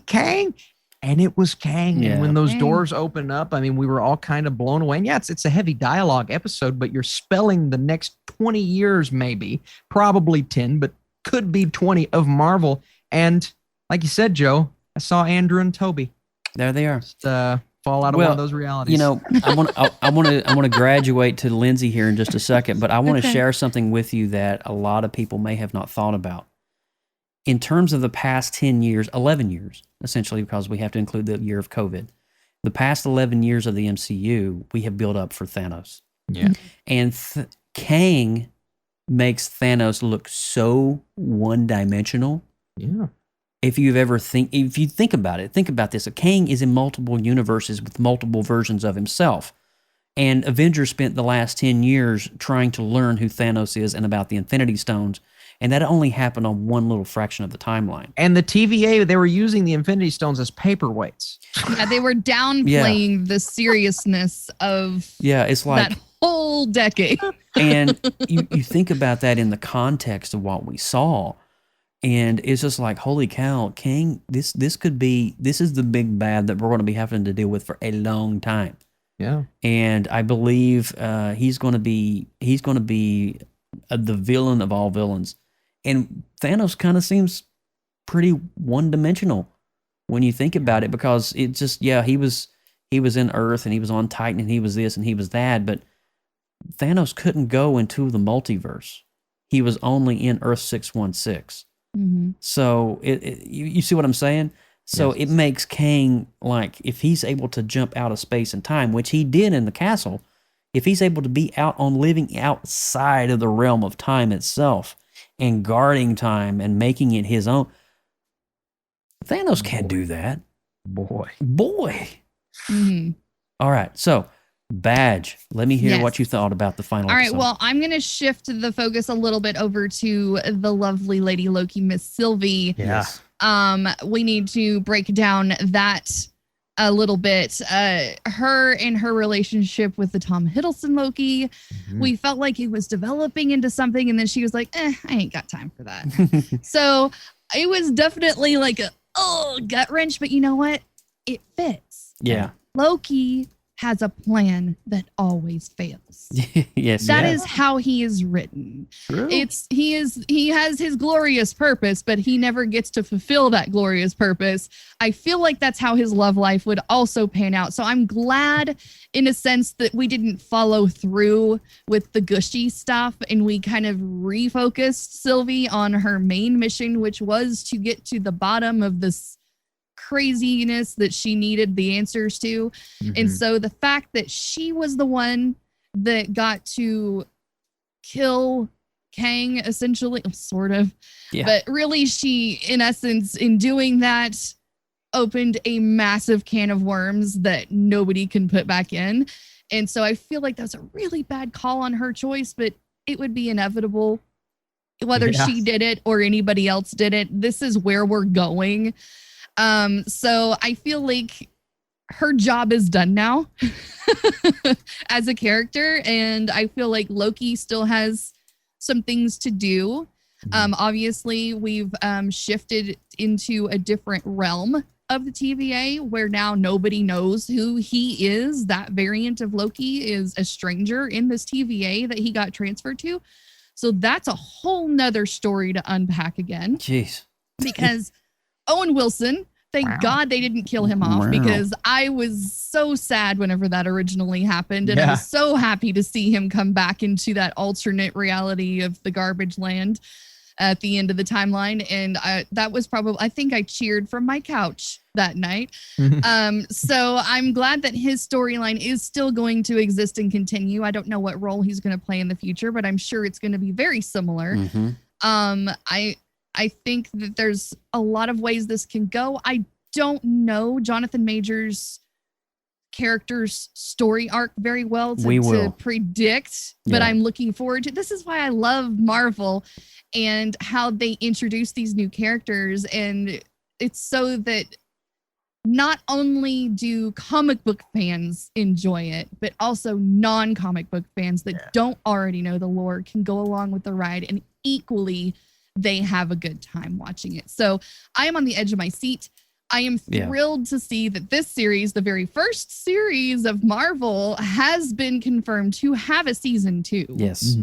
Kang. And it was Kang. And when those doors open up, I mean, we were all kind of blown away. And yeah, it's a heavy dialogue episode, but you're spelling the next 20 years, maybe, probably 10, but could be 20 of Marvel. And like you said, Joe, I saw Andrew and Toby. There they are. Just, fall out of one of those realities. You know, I want to graduate to Lindsay here in just a second, but I want to share something with you that a lot of people may have not thought about. In terms of the past 10 years, 11 years, essentially, because we have to include the year of COVID, the past 11 years of the MCU, we have built up for Thanos. Yeah. And Kang makes Thanos look so one-dimensional. Yeah. If you think about it, think about this. Kang is in multiple universes with multiple versions of himself. And Avengers spent the last 10 years trying to learn who Thanos is and about the Infinity Stones. And that only happened on one little fraction of the timeline. And the TVA, they were using the Infinity Stones as paperweights. Yeah, they were downplaying the seriousness of it's like that whole decade. And you think about that in the context of what we saw. And it's just like, holy cow, Kang, this is the big bad that we're going to be having to deal with for a long time. Yeah. And I believe he's going to be the villain of all villains. And Thanos kind of seems pretty one-dimensional when you think about it, because it just, he was in Earth and he was on Titan and he was this and he was that, but Thanos couldn't go into the multiverse. He was only in Earth 616. Mm-hmm. So you see what I'm saying? So it makes Kang, like, if he's able to jump out of space and time, which he did in the castle, if he's able to be living outside of the realm of time itself and guarding time and making it his own, Thanos can't do that. Boy. Mhm. All right. So, Badge, let me hear Yes. what you thought about the final All right, episode. well, I'm going to shift the focus a little bit over to the lovely Lady Loki, Miss Sylvie. Yeah. We need to break down that a little bit. Her and her relationship with the Tom Hiddleston Loki, we felt like it was developing into something, and then she was like, I ain't got time for that. So it was definitely like a gut wrench, but you know what? It fits. Yeah. Loki has a plan that always fails. Yes. That yeah. is how he is written. True. He has his glorious purpose, but he never gets to fulfill that glorious purpose. I feel like that's how his love life would also pan out. So I'm glad in a sense that we didn't follow through with the gushy stuff and we kind of refocused Sylvie on her main mission, which was to get to the bottom of this craziness that she needed the answers to. And so the fact that she was the one that got to kill Kang, essentially, sort of, but really she, in essence, in doing that, opened a massive can of worms that nobody can put back in. And so I feel like that's a really bad call on her choice, but it would be inevitable whether she did it or anybody else did it. This is where we're going. So I feel like her job is done now as a character. And I feel like Loki still has some things to do. Obviously we've shifted into a different realm of the TVA where now nobody knows who he is. That variant of Loki is a stranger in this TVA that he got transferred to. So that's a whole nother story to unpack again. Jeez. Because Owen Wilson, thank God they didn't kill him off, because I was so sad whenever that originally happened. And I was so happy to see him come back into that alternate reality of the garbage land at the end of the timeline. And that was probably, I think I cheered from my couch that night. So I'm glad that his storyline is still going to exist and continue. I don't know what role he's going to play in the future, but I'm sure it's going to be very similar. I think that there's a lot of ways this can go. I don't know Jonathan Majors' character's story arc very well to predict, but I'm looking forward to. This is why I love Marvel and how they introduce these new characters. And it's so that not only do comic book fans enjoy it, but also non-comic book fans that don't already know the lore can go along with the ride, and equally they have a good time watching it. So I am on the edge of my seat. I am thrilled to see that this series, the very first series of Marvel, has been confirmed to have a season 2. Yes.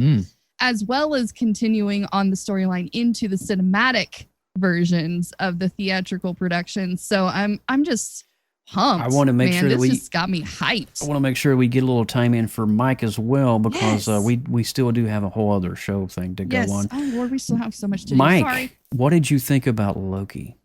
As well as continuing on the storyline into the cinematic versions of the theatrical production. So I'm just pumped. I want to make sure that this just got me hyped. I want to make sure we get a little time in for Mike as well, because we still do have a whole other show thing to go on. Oh Lord, we still have so much to Mike, do. Sorry. what did you think about Loki,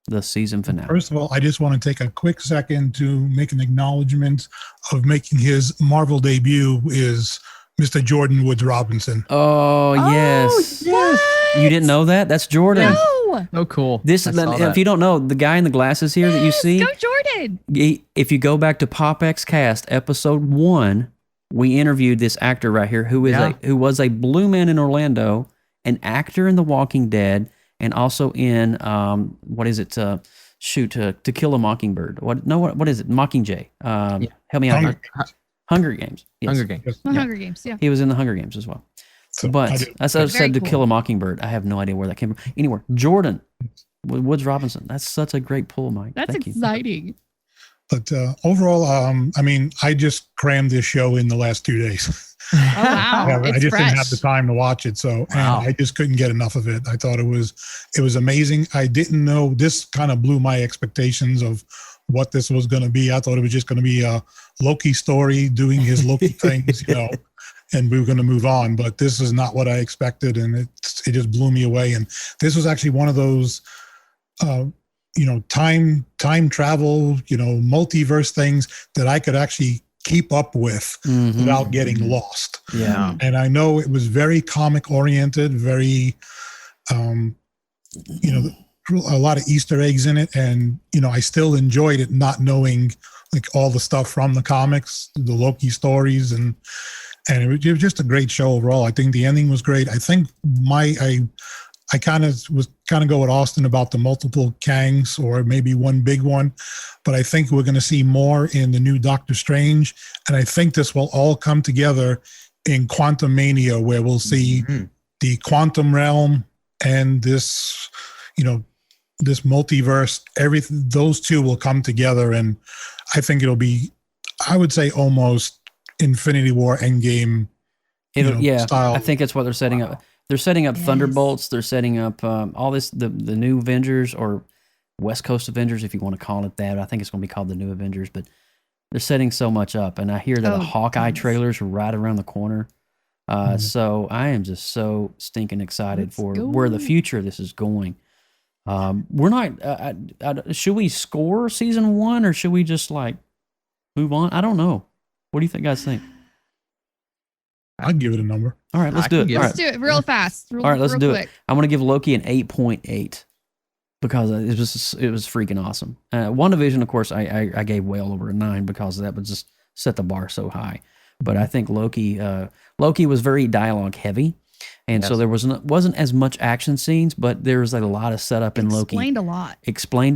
the season finale? First of all, I just want to take a quick second to make an acknowledgement of making his Marvel debut is Mr. Jordan Woods Robinson. Oh, yes. Yes. You didn't know that? That's Jordan. No. Oh, cool. This, if you don't know, the guy in the glasses here that you see, Go Jordan. if you go back to PopXcast episode 1, we interviewed this actor right here who was a blue man in Orlando, an actor in The Walking Dead, and also in To Kill a Mockingbird. What is it? Mockingjay. Help me out here. Hunger Games. Yes. Hunger Games. Hunger Games. Yeah. He was in the Hunger Games as well. So But as I said, To cool. Kill a Mockingbird, I have no idea where that came from. Anyway, Jordan Woods Robinson. That's such a great pull, Mike. That's Thank you. exciting. But overall, I mean, I just crammed this show in the last 2 days. Oh wow. I just didn't have the time to watch it, so and I just couldn't get enough of it. I thought it was amazing. I didn't know, this kind of blew my expectations of what this was going to be. I thought it was just going to be a Loki story doing his Loki things, and we were going to move on. But this is not what I expected, and it just blew me away. And this was actually one of those, time travel, multiverse things that I could actually keep up with without getting lost. Yeah. And I know it was very comic oriented, very, a lot of Easter eggs in it, and I still enjoyed it, not knowing like all the stuff from the comics, the Loki stories, and it was just a great show overall. I think the ending was great. I think I kind of go with Austin about the multiple Kangs, or maybe one big one, but I think we're going to see more in the new Doctor Strange, and I think this will all come together in Quantum Mania, where we'll see the quantum realm and this, this multiverse. Everything, those two will come together, and I think it'll be, I would say, almost Infinity War Endgame. Style. I think that's what they're setting up. They're setting up Thunderbolts. They're setting up all this, the new Avengers, or West Coast Avengers, if you want to call it that. I think it's going to be called the new Avengers, but they're setting so much up. And I hear that the Hawkeye trailers are right around the corner. So I am just so stinking excited for where the future of this is going. We're not, should we score season 1, or should we just like move on? I don't know. What do you guys think? I'd give it a number. All right, let's do it. Let's do it real fast. All right, let's do it. I'm going to give Loki an 8.8 because it was freaking awesome. WandaVision, of course, I gave well over a 9 because that would just set the bar so high. But I think Loki was very dialogue heavy, and so there wasn't as much action scenes, but there was a lot of setup in Loki. Explained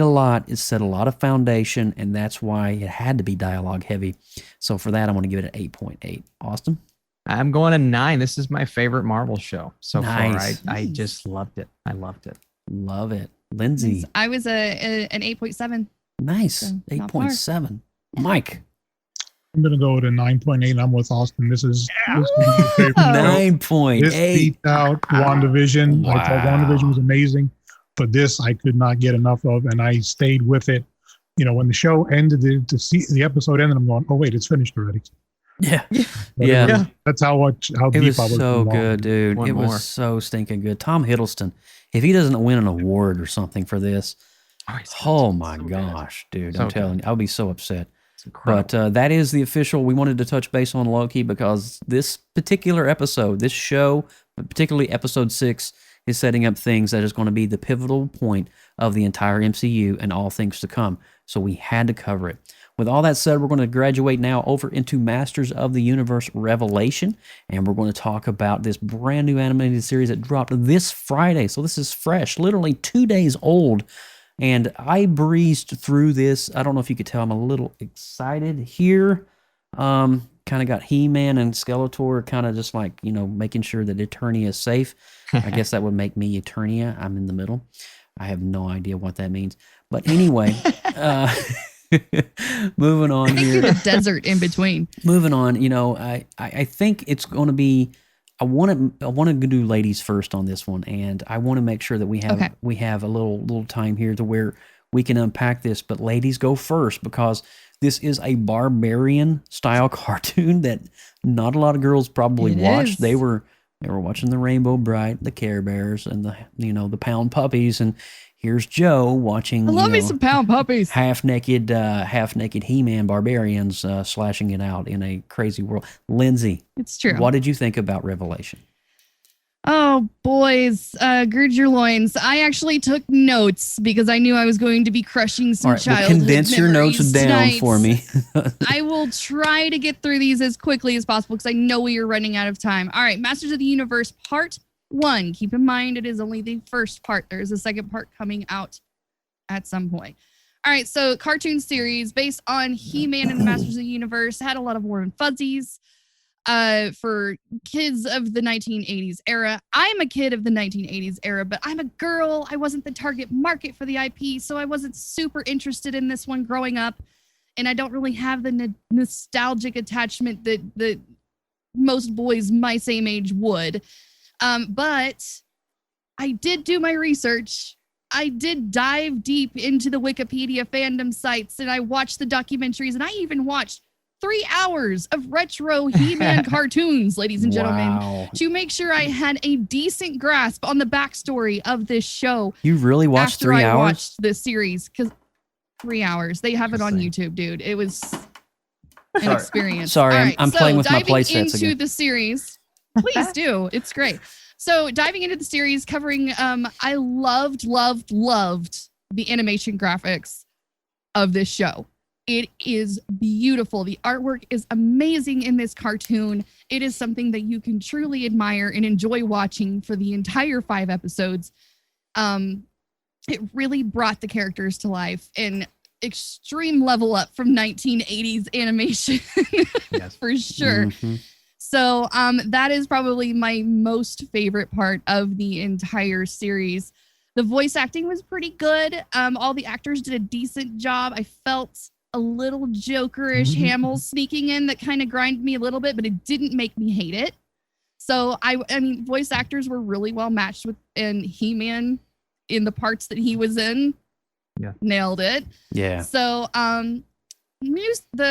a lot. It set a lot of foundation, and that's why it had to be dialogue heavy. So for that, I'm going to give it an 8.8. Austin? I'm going to 9. This is my favorite Marvel show so far. I Nice. just loved it. I loved it. Love it. Lindsay? I was an 8.7. Nice. So, not far. 8.7. Mike? I'm going to go with a 9.8. I'm with Austin. This is my favorite show. 9.8. This beat out WandaVision. Wow. I thought WandaVision was amazing, but this I could not get enough of, and I stayed with it. When the show ended, the episode ended, I'm going, oh wait, it's finished already. Yeah. But Yeah. That's how It deep was I was. so involved. good, dude. One It more. was so stinking good. Tom Hiddleston, if he doesn't win an award or something for this, oh my gosh, dude. So I'm telling you, I would be so upset. It's incredible. But that is the official. We wanted to touch base on Loki because this particular episode, this show, particularly episode 6, is setting up things that is going to be the pivotal point of the entire MCU and all things to come. So we had to cover it. With all that said, we're going to graduate now over into Masters of the Universe Revelation, and we're going to talk about this brand new animated series that dropped this Friday. So this is fresh, literally 2 days old. And I breezed through this. I don't know if you could tell I'm a little excited here. Kind of got He-Man and Skeletor kind of just like, making sure that Eternia is safe. I guess that would make me Eternia. I'm in the middle. I have no idea what that means. But anyway, moving on here. You're the desert in between. Moving on, I think it's going to be. I want to do ladies first on this one, and I want to make sure that we have a little time here to where we can unpack this. But ladies, go first because this is a barbarian style cartoon that not a lot of girls probably watched. They were watching the Rainbow Bright, the Care Bears, and the Pound Puppies, and here's Joe watching. I love me some Pound Puppies. Half naked He-Man barbarians slashing it out in a crazy world. Lindsay, It's true. what did you think about Revelation? Oh, boys, gird your loins. I actually took notes because I knew I was going to be crushing some All right, well, childhood condense your notes memories down tonight. for me. I will try to get through these as quickly as possible because I know we are running out of time. All right, Masters of the Universe Part 1. Keep in mind, it is only the first part. There is a second part coming out at some point. All right, so cartoon series based on He-Man and the Masters of the Universe. Had a lot of warm fuzzies for kids of the 1980s era. I'm a kid of the 1980s era, but I'm a girl. I wasn't the target market for the IP, so I wasn't super interested in this one growing up. And I don't really have the nostalgic attachment that most boys my same age would. But I did do my research. I did dive deep into the Wikipedia fandom sites, and I watched the documentaries, and I even watched 3 hours of retro He-Man cartoons, ladies and gentlemen, to make sure I had a decent grasp on the backstory of this show. You really watched 3 hours? After I watched this series, because 3 hours. They have it on YouTube, dude. It was an experience. Sorry, All right, I'm playing with my play diving sets into again. the series. Please do. It's great. So diving into the series, covering, I loved the animation graphics of this show. It is beautiful. The artwork is amazing in this cartoon. It is something that you can truly admire and enjoy watching for the entire 5 episodes. It really brought the characters to life in extreme level up from 1980s animation. Yes. For sure. Mhm. So that is probably my most favorite part of the entire series. The voice acting was pretty good. All the actors did a decent job. I felt a little Jokerish Hamill sneaking in that kind of grinded me a little bit, but it didn't make me hate it. So I mean, voice actors were really well matched with and He-Man in the parts that he was in. Yeah. Nailed it. Yeah. So the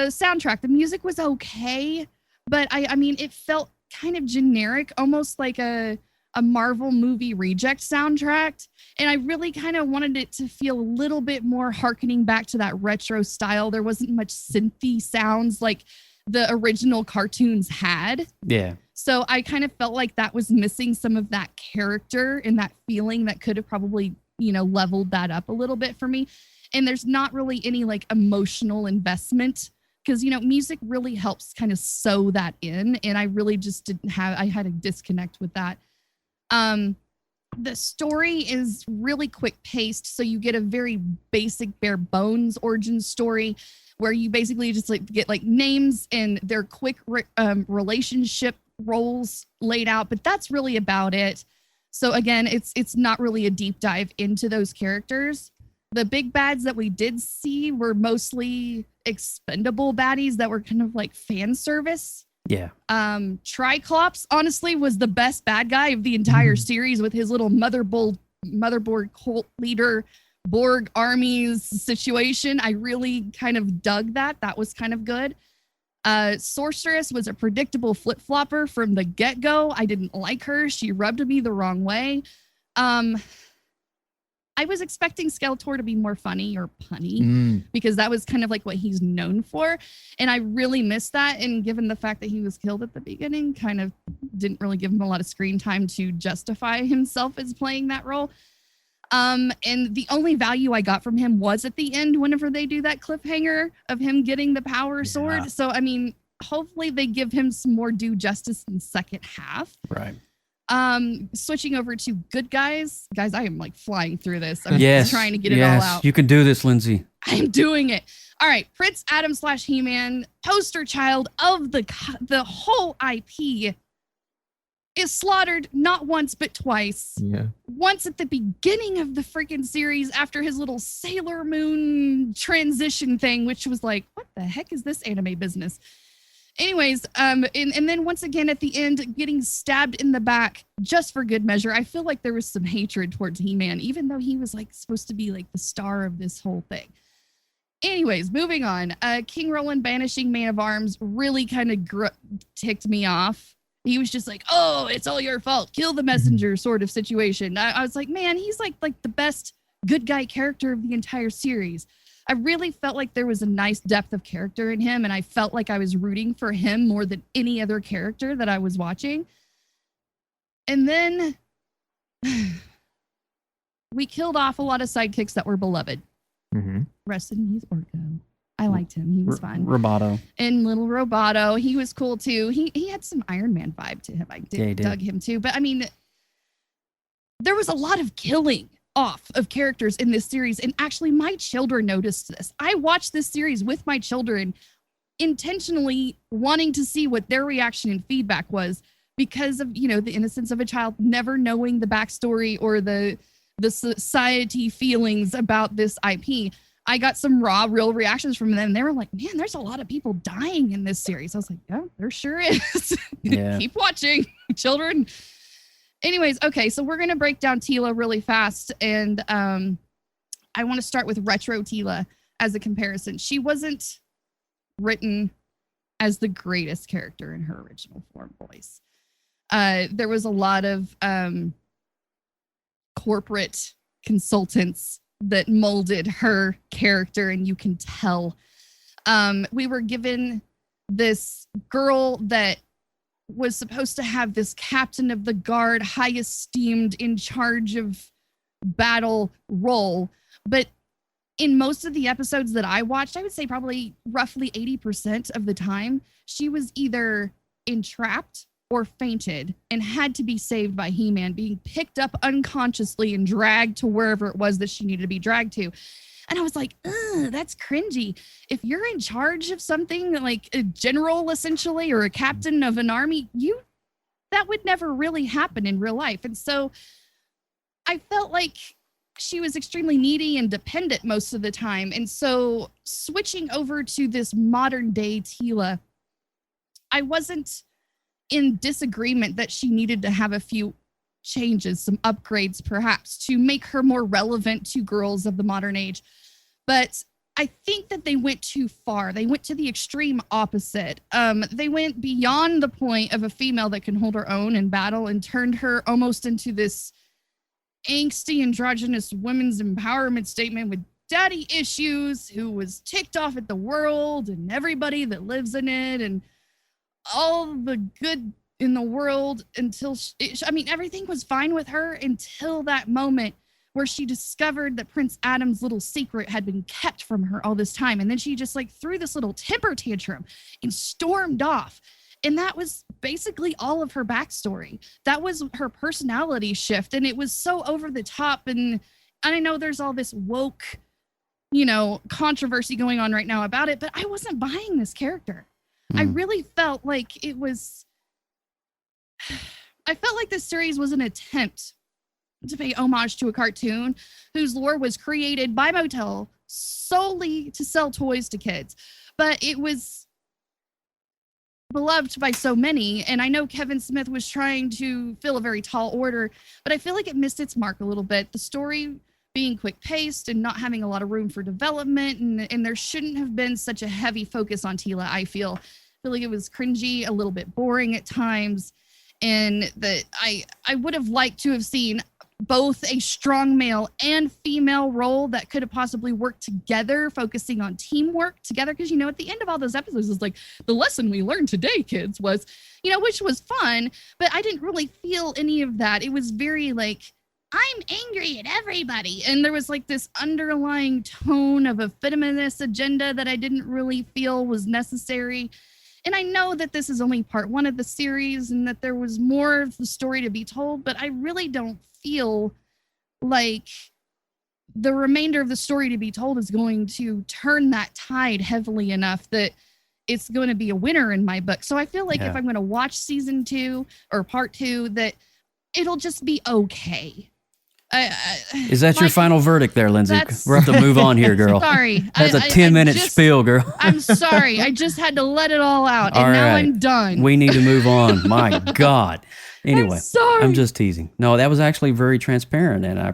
soundtrack, the music was okay, but I mean, it felt kind of generic, almost like a Marvel movie reject soundtrack. And I really kind of wanted it to feel a little bit more harkening back to that retro style. There wasn't much synthy sounds like the original cartoons had. Yeah. So I kind of felt like that was missing some of that character and that feeling that could have probably, leveled that up a little bit for me. And there's not really any like emotional investment because, music really helps kind of sew that in. And I really just I had a disconnect with that. The story is really quick paced. So you get a very basic bare bones origin story where you basically just like get like names and their quick relationship roles laid out, but that's really about it. So again, it's not really a deep dive into those characters. The big bads that we did see were mostly expendable baddies that were kind of like fan service. Yeah. Triclops honestly was the best bad guy of the entire series with his little motherboard cult leader Borg armies situation. I really kind of dug that. That was kind of good. Sorceress was a predictable flip-flopper from the get-go. I didn't like her. She rubbed me the wrong way. I was expecting Skeletor to be more funny or punny because that was kind of like what he's known for. And I really missed that. And given the fact that he was killed at the beginning, kind of didn't really give him a lot of screen time to justify himself as playing that role. And the only value I got from him was at the end whenever they do that cliffhanger of him getting the power sword. So, I mean, hopefully they give him some more due justice in the second half. Right. Switching over to good guys. Guys, I am like flying through this. I'm just trying to get it all out. You can do this, Lindsay. I'm doing it. All right. Prince Adam / He-Man, poster child of the whole IP, is slaughtered not once but twice. Yeah. Once at the beginning of the freaking series after his little Sailor Moon transition thing, which was like, what the heck is this anime business? Anyways, and then once again at the end, getting stabbed in the back just for good measure. I feel like there was some hatred towards He-Man, even though he was like supposed to be like the star of this whole thing. Anyways, moving on. King Roland banishing Man of Arms really kind of ticked me off. He was just like, oh, it's all your fault. Kill the messenger sort of situation. I was like, man, he's like the best good guy character of the entire series. I really felt like there was a nice depth of character in him, and I felt like I was rooting for him more than any other character that I was watching. And then we killed off a lot of sidekicks that were beloved. Rest in peace, Orko. I liked him. He was fun. Roboto. And little Roboto, he was cool too. He had some Iron Man vibe to him. I dug him too. But I mean, there was a lot of killing off of characters in this series. And actually, my children noticed this. I watched this series with my children, intentionally wanting to see what their reaction and feedback was because of, the innocence of a child, never knowing the backstory or the society feelings about this IP. I got some raw, real reactions from them. They were like, man, there's a lot of people dying in this series. I was like, yeah, there sure is. Yeah. Keep watching, children. Anyways, okay, so we're going to break down Teela really fast. And I want to start with retro Teela as a comparison. She wasn't written as the greatest character in her original form voice. There was a lot of corporate consultants that molded her character, and you can tell. We were given this girl that was supposed to have this captain of the guard, high esteemed, in charge of battle role. But in most of the episodes that I watched, I would say probably roughly 80% of the time, she was either entrapped or fainted and had to be saved by He-Man, being picked up unconsciously and dragged to wherever it was that she needed to be dragged to. And I was like, ugh, that's cringy. If you're in charge of something, like a general essentially, or a captain of an army, that would never really happen in real life. And so I felt like she was extremely needy and dependent most of the time. And so switching over to this modern day Teela, I wasn't in disagreement that she needed to have a few changes, some upgrades perhaps, to make her more relevant to girls of the modern age. But I think that they went too far. They went to the extreme opposite. They went beyond the point of a female that can hold her own in battle and turned her almost into this angsty, androgynous women's empowerment statement with daddy issues, who was ticked off at the world and everybody that lives in it and all the good in the world until everything was fine with her until that moment where she discovered that Prince Adam's little secret had been kept from her all this time. And then she just like threw this little temper tantrum and stormed off. And that was basically all of her backstory. That was her personality shift. And it was so over the top. And I know there's all this woke, controversy going on right now about it, but I wasn't buying this character. I really felt like I felt like this series was an attempt to pay homage to a cartoon whose lore was created by Mattel solely to sell toys to kids. But it was beloved by so many, and I know Kevin Smith was trying to fill a very tall order, but I feel like it missed its mark a little bit. The story being quick-paced and not having a lot of room for development, and there shouldn't have been such a heavy focus on Teela, I feel like it was cringy, a little bit boring at times, and that I would have liked to have seen both a strong male and female role that could have possibly worked together, focusing on teamwork together. Because, at the end of all those episodes is like, the lesson we learned today, kids, was, which was fun, but I didn't really feel any of that. It was very like, I'm angry at everybody. And there was like this underlying tone of a feminist agenda that I didn't really feel was necessary. And I know that this is only part one of the series and that there was more of the story to be told, but I really don't feel like the remainder of the story to be told is going to turn that tide heavily enough that it's going to be a winner in my book. So I feel like if I'm going to watch season 2 or part 2, that it'll just be okay. Is that your final verdict there, Lindsay? We're have to move on here, girl. Sorry. That's a 10-minute spiel, girl. I'm sorry. I just had to let it all out, and now I'm done. We need to move on. My God. Anyway, I'm sorry. I'm just teasing. No, that was actually very transparent, and I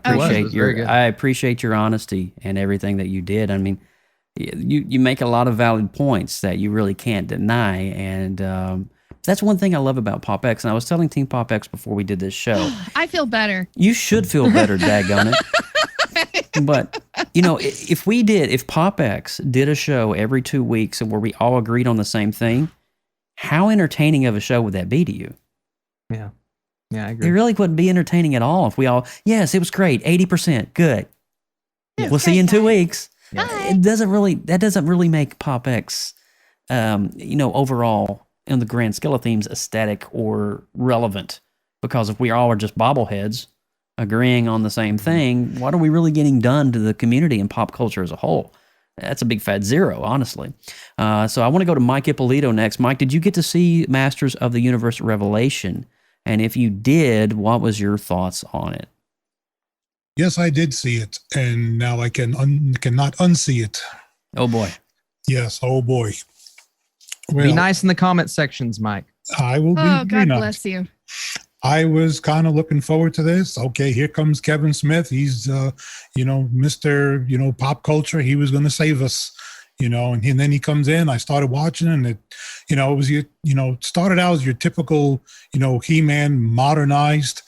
appreciate your honesty and everything that you did. I mean, you make a lot of valid points that you really can't deny, and that's one thing I love about PopX. And I was telling Team PopX before we did this show. I feel better. You should feel better, daggone it. But, if PopX did a show every 2 weeks and where we all agreed on the same thing, how entertaining of a show would that be to you? Yeah. Yeah, I agree. It really wouldn't be entertaining at all if we all, yes, it was great, 80%, good. We'll see you in 2 weeks. That doesn't really make PopX, overall, in the grand scale of things, aesthetic or relevant. Because if we all are just bobbleheads agreeing on the same thing, what are we really getting done to the community and pop culture as a whole? That's a big fat zero, honestly. So I want to go to Mike Ippolito next. Mike, did you get to see Masters of the Universe Revelation? And if you did, what was your thoughts on it? Yes, I did see it, and now I cannot unsee it. Oh boy. Yes. Oh boy. Well, be nice in the comment sections, Mike. I will be. Oh, God bless you. I was kind of looking forward to this. Okay, here comes Kevin Smith. He's, Mr. Pop culture. He was going to save us, and then he comes in. I started watching, and it, it was started out as your typical, He-Man modernized,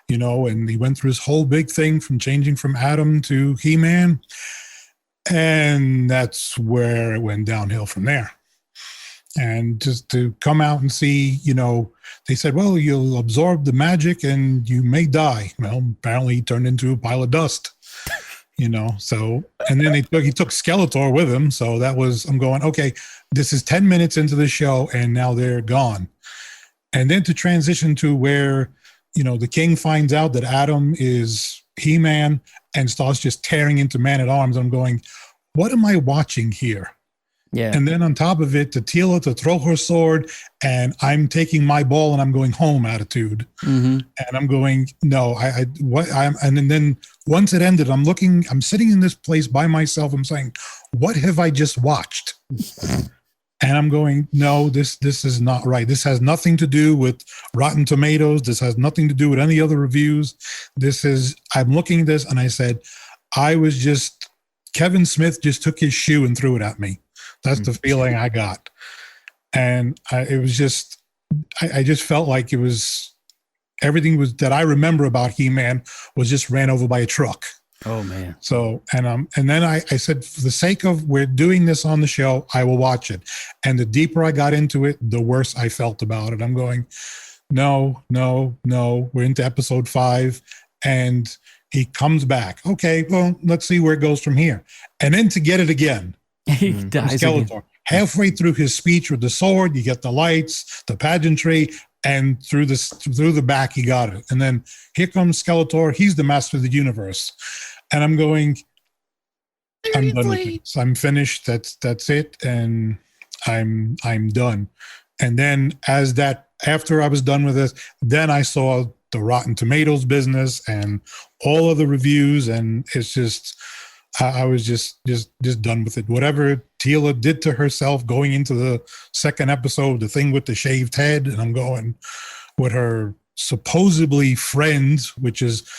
and he went through his whole big thing from changing from Adam to He-Man, and that's where it went downhill from there. And just to come out and see, they said, well, you'll absorb the magic and you may die. Well, apparently he turned into a pile of dust, so, and then he took Skeletor with him. So I'm going, okay, this is 10 minutes into the show and now they're gone. And then to transition to where, the king finds out that Adam is He-Man and starts just tearing into Man-at-Arms. I'm going, what am I watching here? Yeah. And then on top of it, to Tila to throw her sword, and I'm taking my ball and I'm going home attitude. Mm-hmm. And I'm going, no, and then once it ended, I'm sitting in this place by myself. I'm saying, what have I just watched? And I'm going, no, this is not right. This has nothing to do with Rotten Tomatoes. This has nothing to do with any other reviews. I'm looking at this and I said, Kevin Smith just took his shoe and threw it at me. That's the feeling I got. And I just felt like everything that I remember about He-Man was just ran over by a truck. Oh man. So, and then I said, for the sake of we're doing this on the show, I will watch it. And the deeper I got into it, the worse I felt about it. I'm going, no. We're into episode 5 and he comes back. Okay, well, let's see where it goes from here. And then to get it again. He dies Skeletor. again. Halfway through his speech with the sword, you get the lights, the pageantry, and through the back, he got it. And then here comes Skeletor. He's the master of the universe. And I'm going, I'm done with it. So I'm finished. That's it. And I'm done. And then after I was done with this, then I saw the Rotten Tomatoes business and all of the reviews. And it's just, I was just done with it. Whatever Tila did to herself going into the second episode, the thing with the shaved head, and I'm going with her supposedly friends, which is,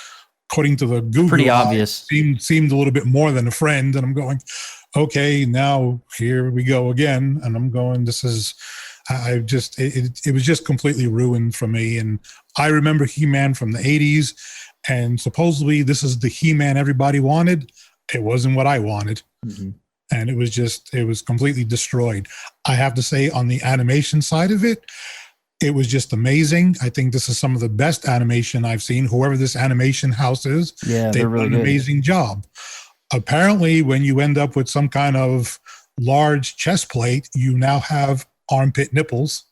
according to the Google, pretty obvious. Seemed a little bit more than a friend. And I'm going, okay, now here we go again. And I'm going, it was just completely ruined for me. And I remember He-Man from the 80s, and supposedly this is the He-Man everybody wanted. It wasn't what I wanted. Mm-hmm. And it was completely destroyed. I have to say, on the animation side of it, it was just amazing. I think this is some of the best animation I've seen. Whoever this animation house is, they've really done an amazing job. Apparently, when you end up with some kind of large chest plate, you now have armpit nipples.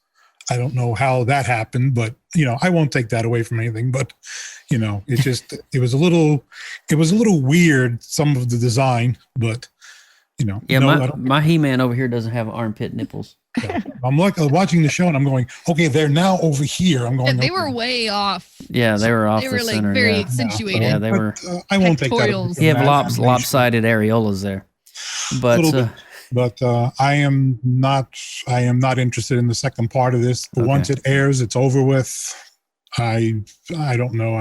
I don't know how that happened, but I won't take that away from anything. But it was a little weird, some of the design, but my He-Man over here doesn't have armpit nipples. Yeah. I'm watching the show and I'm going, okay, they're now over here. I'm going. Yeah, they were way off. Yeah, they were off. They the were like center, very yeah. accentuated. Yeah, they were. I won't take that. You have lopsided areolas there, but I am not interested in the second part of this. Okay. Once it airs, it's over with. I don't know.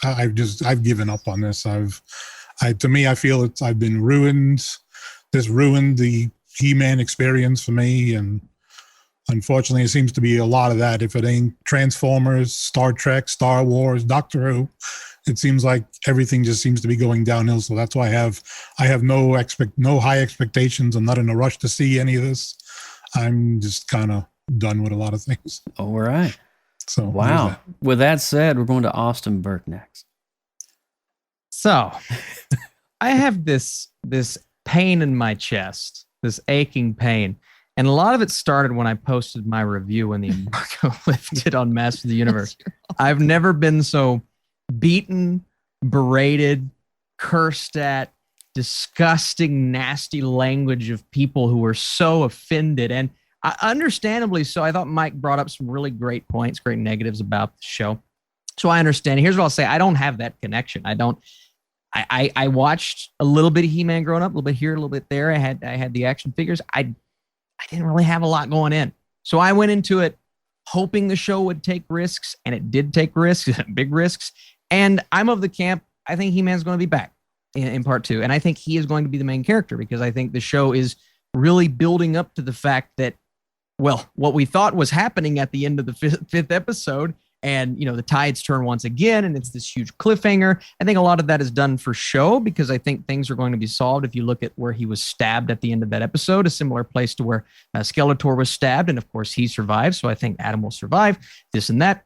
I've given up on this. To me, I feel I've been ruined. This ruined the He-Man experience for me, and unfortunately, it seems to be a lot of that. If it ain't Transformers, Star Trek, Star Wars, Doctor Who, it seems like everything just seems to be going downhill. So that's why I have no high expectations. I'm not in a rush to see any of this. I'm just kind of done with a lot of things. All right. So wow. With that said, we're going to Austin Burke next. So I have this pain in my chest, this aching pain. And a lot of it started when I posted my review when the embargo lifted on Master of the Universe. I've never been so beaten, berated, cursed at, disgusting, nasty language of people who were so offended. And understandably so. I thought Mike brought up some really great points, great negatives about the show. So I understand. Here's what I'll say. I don't have that connection. I watched a little bit of He-Man growing up, a little bit here, a little bit there. I had the action figures. I didn't really have a lot going in. So I went into it hoping the show would take risks, and it did take risks, big risks. And I'm of the camp, I think He-Man's going to be back in part 2. And I think he is going to be the main character, because I think the show is really building up to the fact that, well, what we thought was happening at the end of the fifth episode and the tides turn once again, and it's this huge cliffhanger. I think a lot of that is done for show because I think things are going to be solved. If you look at where he was stabbed at the end of that episode, a similar place to where Skeletor was stabbed, and of course he survived. So I think Adam will survive this and that.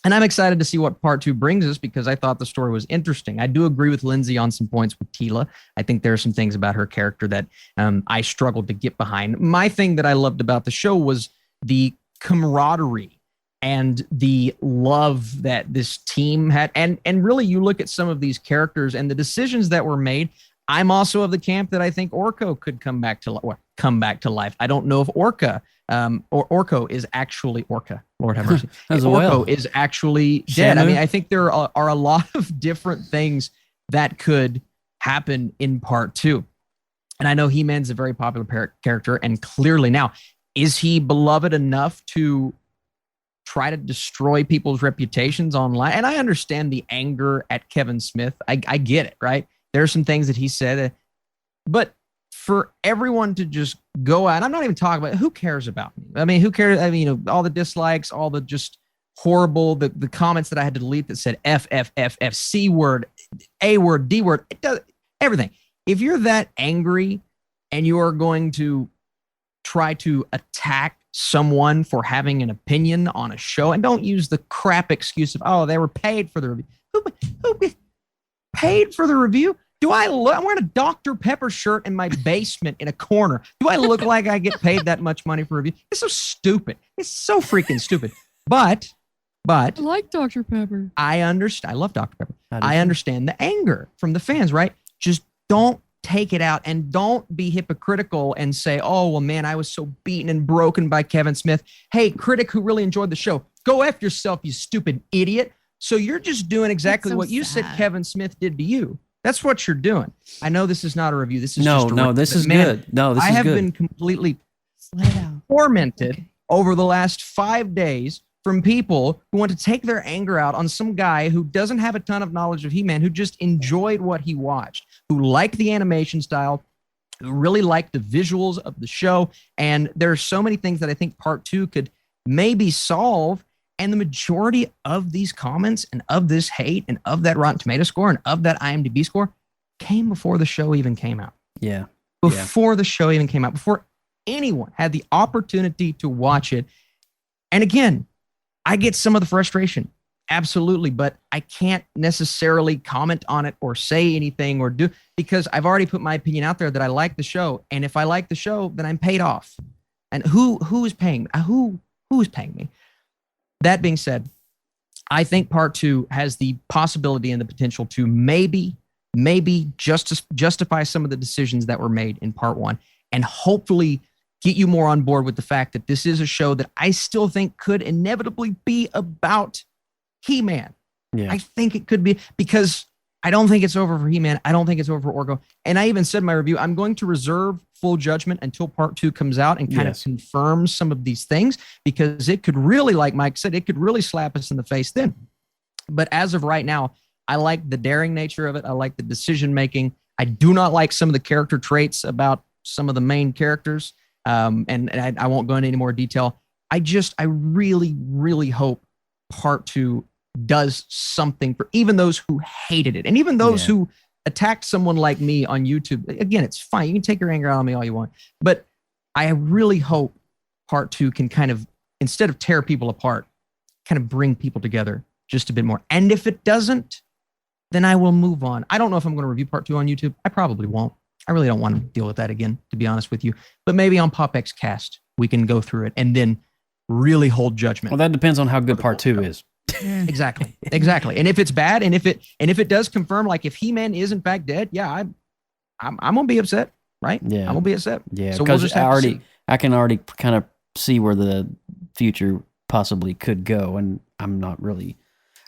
And I'm excited to see what part 2 brings us because I thought the story was interesting. I do agree with Lindsay on some points with Tila. I think there are some things about her character that I struggled to get behind. My thing that I loved about the show was the camaraderie and the love that this team had. And really, you look at some of these characters and the decisions that were made. I'm also of the camp that I think Orko could come back to life. I don't know if Orko is actually Orca. Lord have mercy. Orko is actually dead. I mean, I think there are a lot of different things that could happen in part 2. And I know He-Man's a very popular character, and clearly now, is he beloved enough to try to destroy people's reputations online? And I understand the anger at Kevin Smith. I get it, right? There are some things that he said, but for everyone to just go out, and I'm not even talking about who cares about me. I mean, who cares? I mean, all the dislikes, all the just horrible, the comments that I had to delete that said F, C word, A word, D word, it does everything. If you're that angry and you are going to try to attack someone for having an opinion on a show, and don't use the crap excuse of, oh, they were paid for the review. Who paid for the review? Do I look? I'm wearing a Dr. Pepper shirt in my basement in a corner. Do I look like I get paid that much money for a review? It's so stupid. It's so freaking stupid. But I like Dr. Pepper. I understand. I love Dr. Pepper. I understand the anger from the fans, right? Just don't take it out and don't be hypocritical and say, oh, well, man, I was so beaten and broken by Kevin Smith. Hey, critic who really enjoyed the show, go F yourself, you stupid idiot. So you're just doing exactly what you said Kevin Smith did to you. That's what you're doing. I know this is not a review. This is just a review. This is good. No, this is good. I have been completely tormented over the last 5 days from people who want to take their anger out on some guy who doesn't have a ton of knowledge of He-Man, who just enjoyed what he watched, who liked the animation style, who really liked the visuals of the show. And there are so many things that I think part 2 could maybe solve. And the majority of these comments and of this hate and of that Rotten Tomato score and of that IMDb score came before the show even came out. Yeah. Before the show even came out, before anyone had the opportunity to watch it. And again, I get some of the frustration. Absolutely. But I can't necessarily comment on it or say anything or do, because I've already put my opinion out there that I like the show. And if I like the show, then I'm paid off. And who is paying? Who is paying me? That being said, I think part 2 has the possibility and the potential to maybe justify some of the decisions that were made in part 1, and hopefully get you more on board with the fact that this is a show that I still think could inevitably be about He-Man. Yeah. I think it could be, because I don't think it's over for He-Man. I don't think it's over for Orko. And I even said in my review, I'm going to reserve full judgment until part 2 comes out and kind of confirms some of these things, because it could really, like Mike said, it could really slap us in the face then. But as of right now, I like the daring nature of it. I like the decision making. I do not like some of the character traits about some of the main characters. And I won't go into any more detail. I really, really hope part 2 does something for even those who hated it, and even those who attacked someone like me on YouTube. Again, it's fine. You can take your anger out on me all you want, but I really hope part 2 can kind of, instead of tear people apart, kind of bring people together just a bit more. And if it doesn't, then I will move on. I don't know if I'm going to review part 2 on YouTube. I probably won't. I really don't want to deal with that again, to be honest with you. But maybe on PopXcast, we can go through it and then really hold judgment. Well, that depends on how good part 2 is. Exactly. And if it's bad, and if it does confirm, like if He-Man is in fact dead, I'm gonna be upset, right? Yeah, I'm gonna be upset. Yeah, so because I can already kind of see where the future possibly could go, and I'm not really,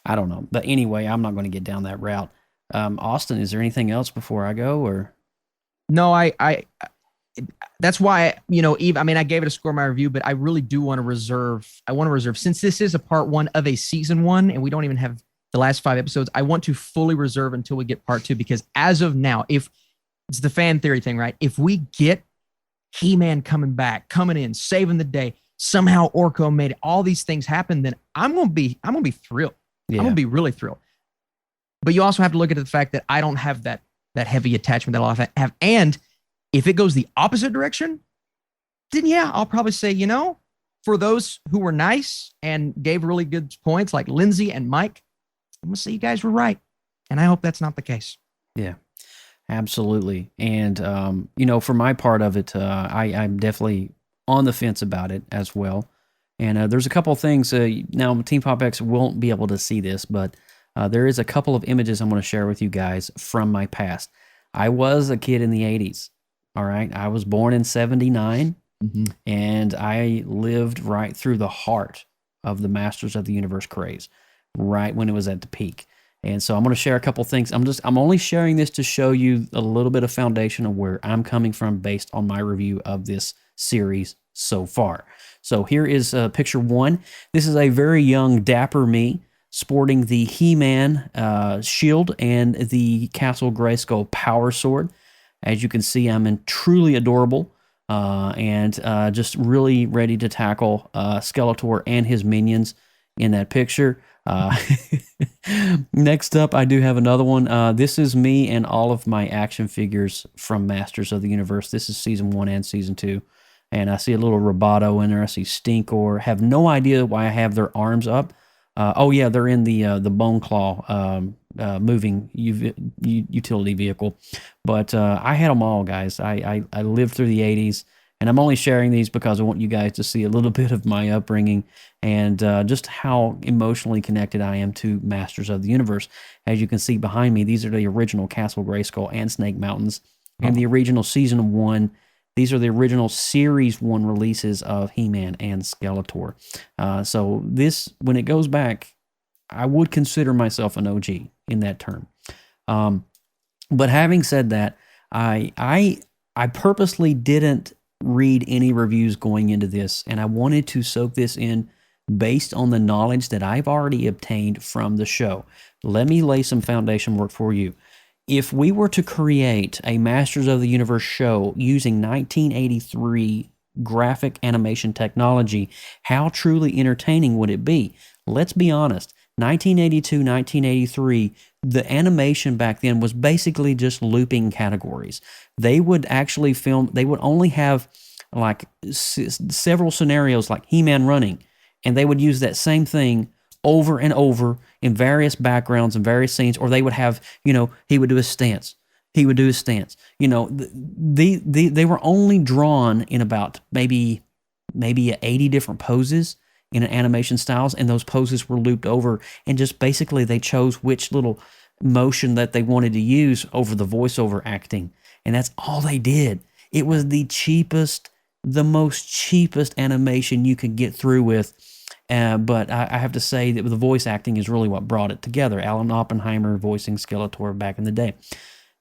I don't know. But anyway, I'm not going to get down that route. Austin, is there anything else before I go, or? No, that's why, Eve, I mean, I gave it a score in my review, but I really do want to reserve. I want to reserve, since this is a part 1 of a season 1, and we don't even have the last 5 episodes. I want to fully reserve until we get part 2, because as of now, if it's the fan theory thing, right? If we get He-Man coming in, saving the day, somehow Orko made all these things happen, then I'm gonna be thrilled. Yeah. I'm gonna be really thrilled. But you also have to look at the fact that I don't have that heavy attachment that I'll have. And if it goes the opposite direction, then yeah, I'll probably say, for those who were nice and gave really good points, like Lindsay and Mike, I'm gonna say you guys were right. And I hope that's not the case. Yeah, absolutely. And, for my part of it, I'm definitely on the fence about it as well. And there's a couple of things. Now, Team PopX won't be able to see this, but there is a couple of images I'm going to share with you guys from my past. I was a kid in the 80s. All right. I was born in 79, and I lived right through the heart of the Masters of the Universe craze, right when it was at the peak. And so I'm going to share a couple things. I'm only sharing this to show you a little bit of foundation of where I'm coming from based on my review of this series so far. So here is picture one. This is a very young, dapper me sporting the He-Man shield and the Castle Grayskull power sword. As you can see, I'm in truly adorable and just really ready to tackle Skeletor and his minions in that picture. Next up, I do have another one. This is me and all of my action figures from Masters of the Universe. This is season 1 and season 2. And I see a little Roboto in there. I see Stinkor. Have no idea why I have their arms up. Oh yeah, they're in the Bone Claw moving utility vehicle. But I had them all, guys. I lived through the 80s. And I'm only sharing these because I want you guys to see a little bit of my upbringing and just how emotionally connected I am to Masters of the Universe. As you can see behind me, these are the original Castle Grayskull and Snake Mountains and the original Season 1. These are the original Series 1 releases of He-Man and Skeletor. So this, when it goes back, I would consider myself an OG in that term. But having said that, I purposely didn't read any reviews going into this, and I wanted to soak this in based on the knowledge that I've already obtained from the show. Let me lay some foundation work for you. If we were to create a Masters of the Universe show using 1983 graphic animation technology, how truly entertaining would it be? Let's be honest. 1982, 1983, the animation back then was basically just looping categories. They would actually film, they would only have like several scenarios like He-Man running, and they would use that same thing over and over in various backgrounds and various scenes, or they would have, he would do his stance. He would do his stance. They were only drawn in about maybe 80 different poses in an animation styles, and those poses were looped over, and just basically they chose which little motion that they wanted to use over the voiceover acting, and that's all they did. It was the most cheapest animation you could get through with, but I have to say that the voice acting is really what brought it together. Alan Oppenheimer voicing Skeletor back in the day.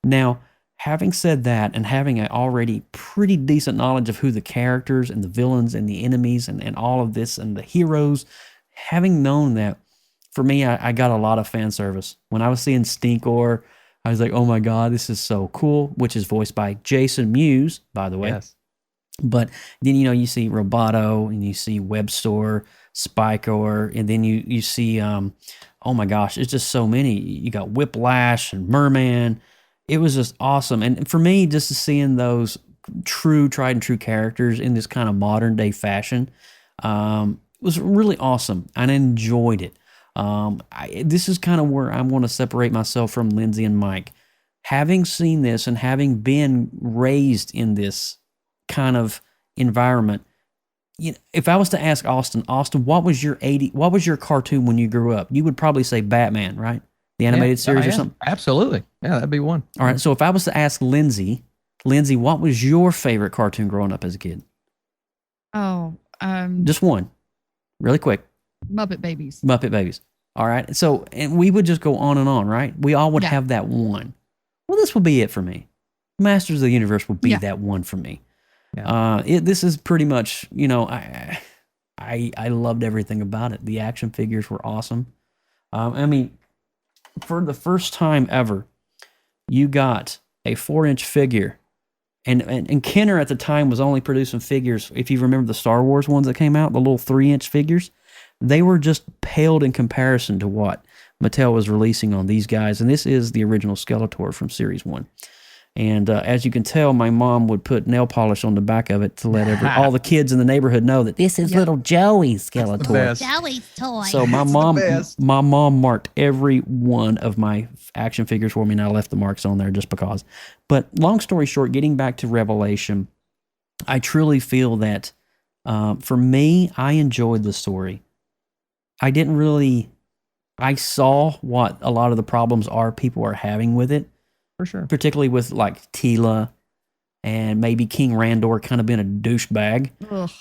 Now, having said that, and having an already pretty decent knowledge of who the characters and the villains and the enemies and all of this and the heroes, having known that, for me, I got a lot of fan service. When I was seeing Stinkor, I was like, oh my God, this is so cool, which is voiced by Jason Mewes, by the way. Yes. But then, you see Roboto, and you see Webstore, Spikor, and then you see, oh my gosh, it's just so many. You got Whiplash and Merman. It was just awesome. And for me, just seeing those tried and true characters in this kind of modern day fashion was really awesome. And I enjoyed it. This is kind of where I want to separate myself from Lindsay and Mike. Having seen this and having been raised in this kind of environment, if I was to ask Austin, what was your cartoon when you grew up? You would probably say Batman, right? The animated series or something? Absolutely. Yeah, that'd be one. All right. So if I was to ask Lindsay, what was your favorite cartoon growing up as a kid? Oh, just one. Really quick. Muppet Babies. Muppet Babies. All right. So, and we would just go on and on, right? We all would have that one. Well, this would be it for me. Masters of the Universe would be that one for me. Yeah. This is pretty much, I loved everything about it. The action figures were awesome. I mean, for the first time ever, you got a 4-inch figure And Kenner at the time was only producing figures. If you remember the Star Wars ones that came out, the little 3-inch figures, they were just paled in comparison to what Mattel was releasing on these guys. And this is the original Skeletor from Series 1. And as you can tell, my mom would put nail polish on the back of it to let all the kids in the neighborhood know that this is little Joey Skeletor. Joey's toy. So my mom marked every one of my action figures for me, and I left the marks on there just because. But long story short, getting back to Revelation, I truly feel that for me, I enjoyed the story. I saw what a lot of the problems people are having with it. For sure. Particularly with like Tila and maybe King Randor kind of being a douchebag.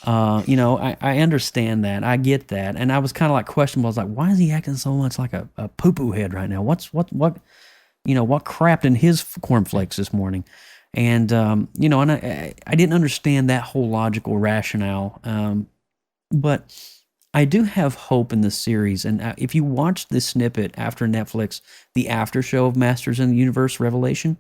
I understand that. I get that. And I was kind of like questionable. I was like, why is he acting so much like a poo-poo head right now? What crapped in his cornflakes this morning? And, and I didn't understand that whole logical rationale. But I do have hope in this series, and if you watch this snippet after Netflix, the after show of Masters in the Universe Revelation,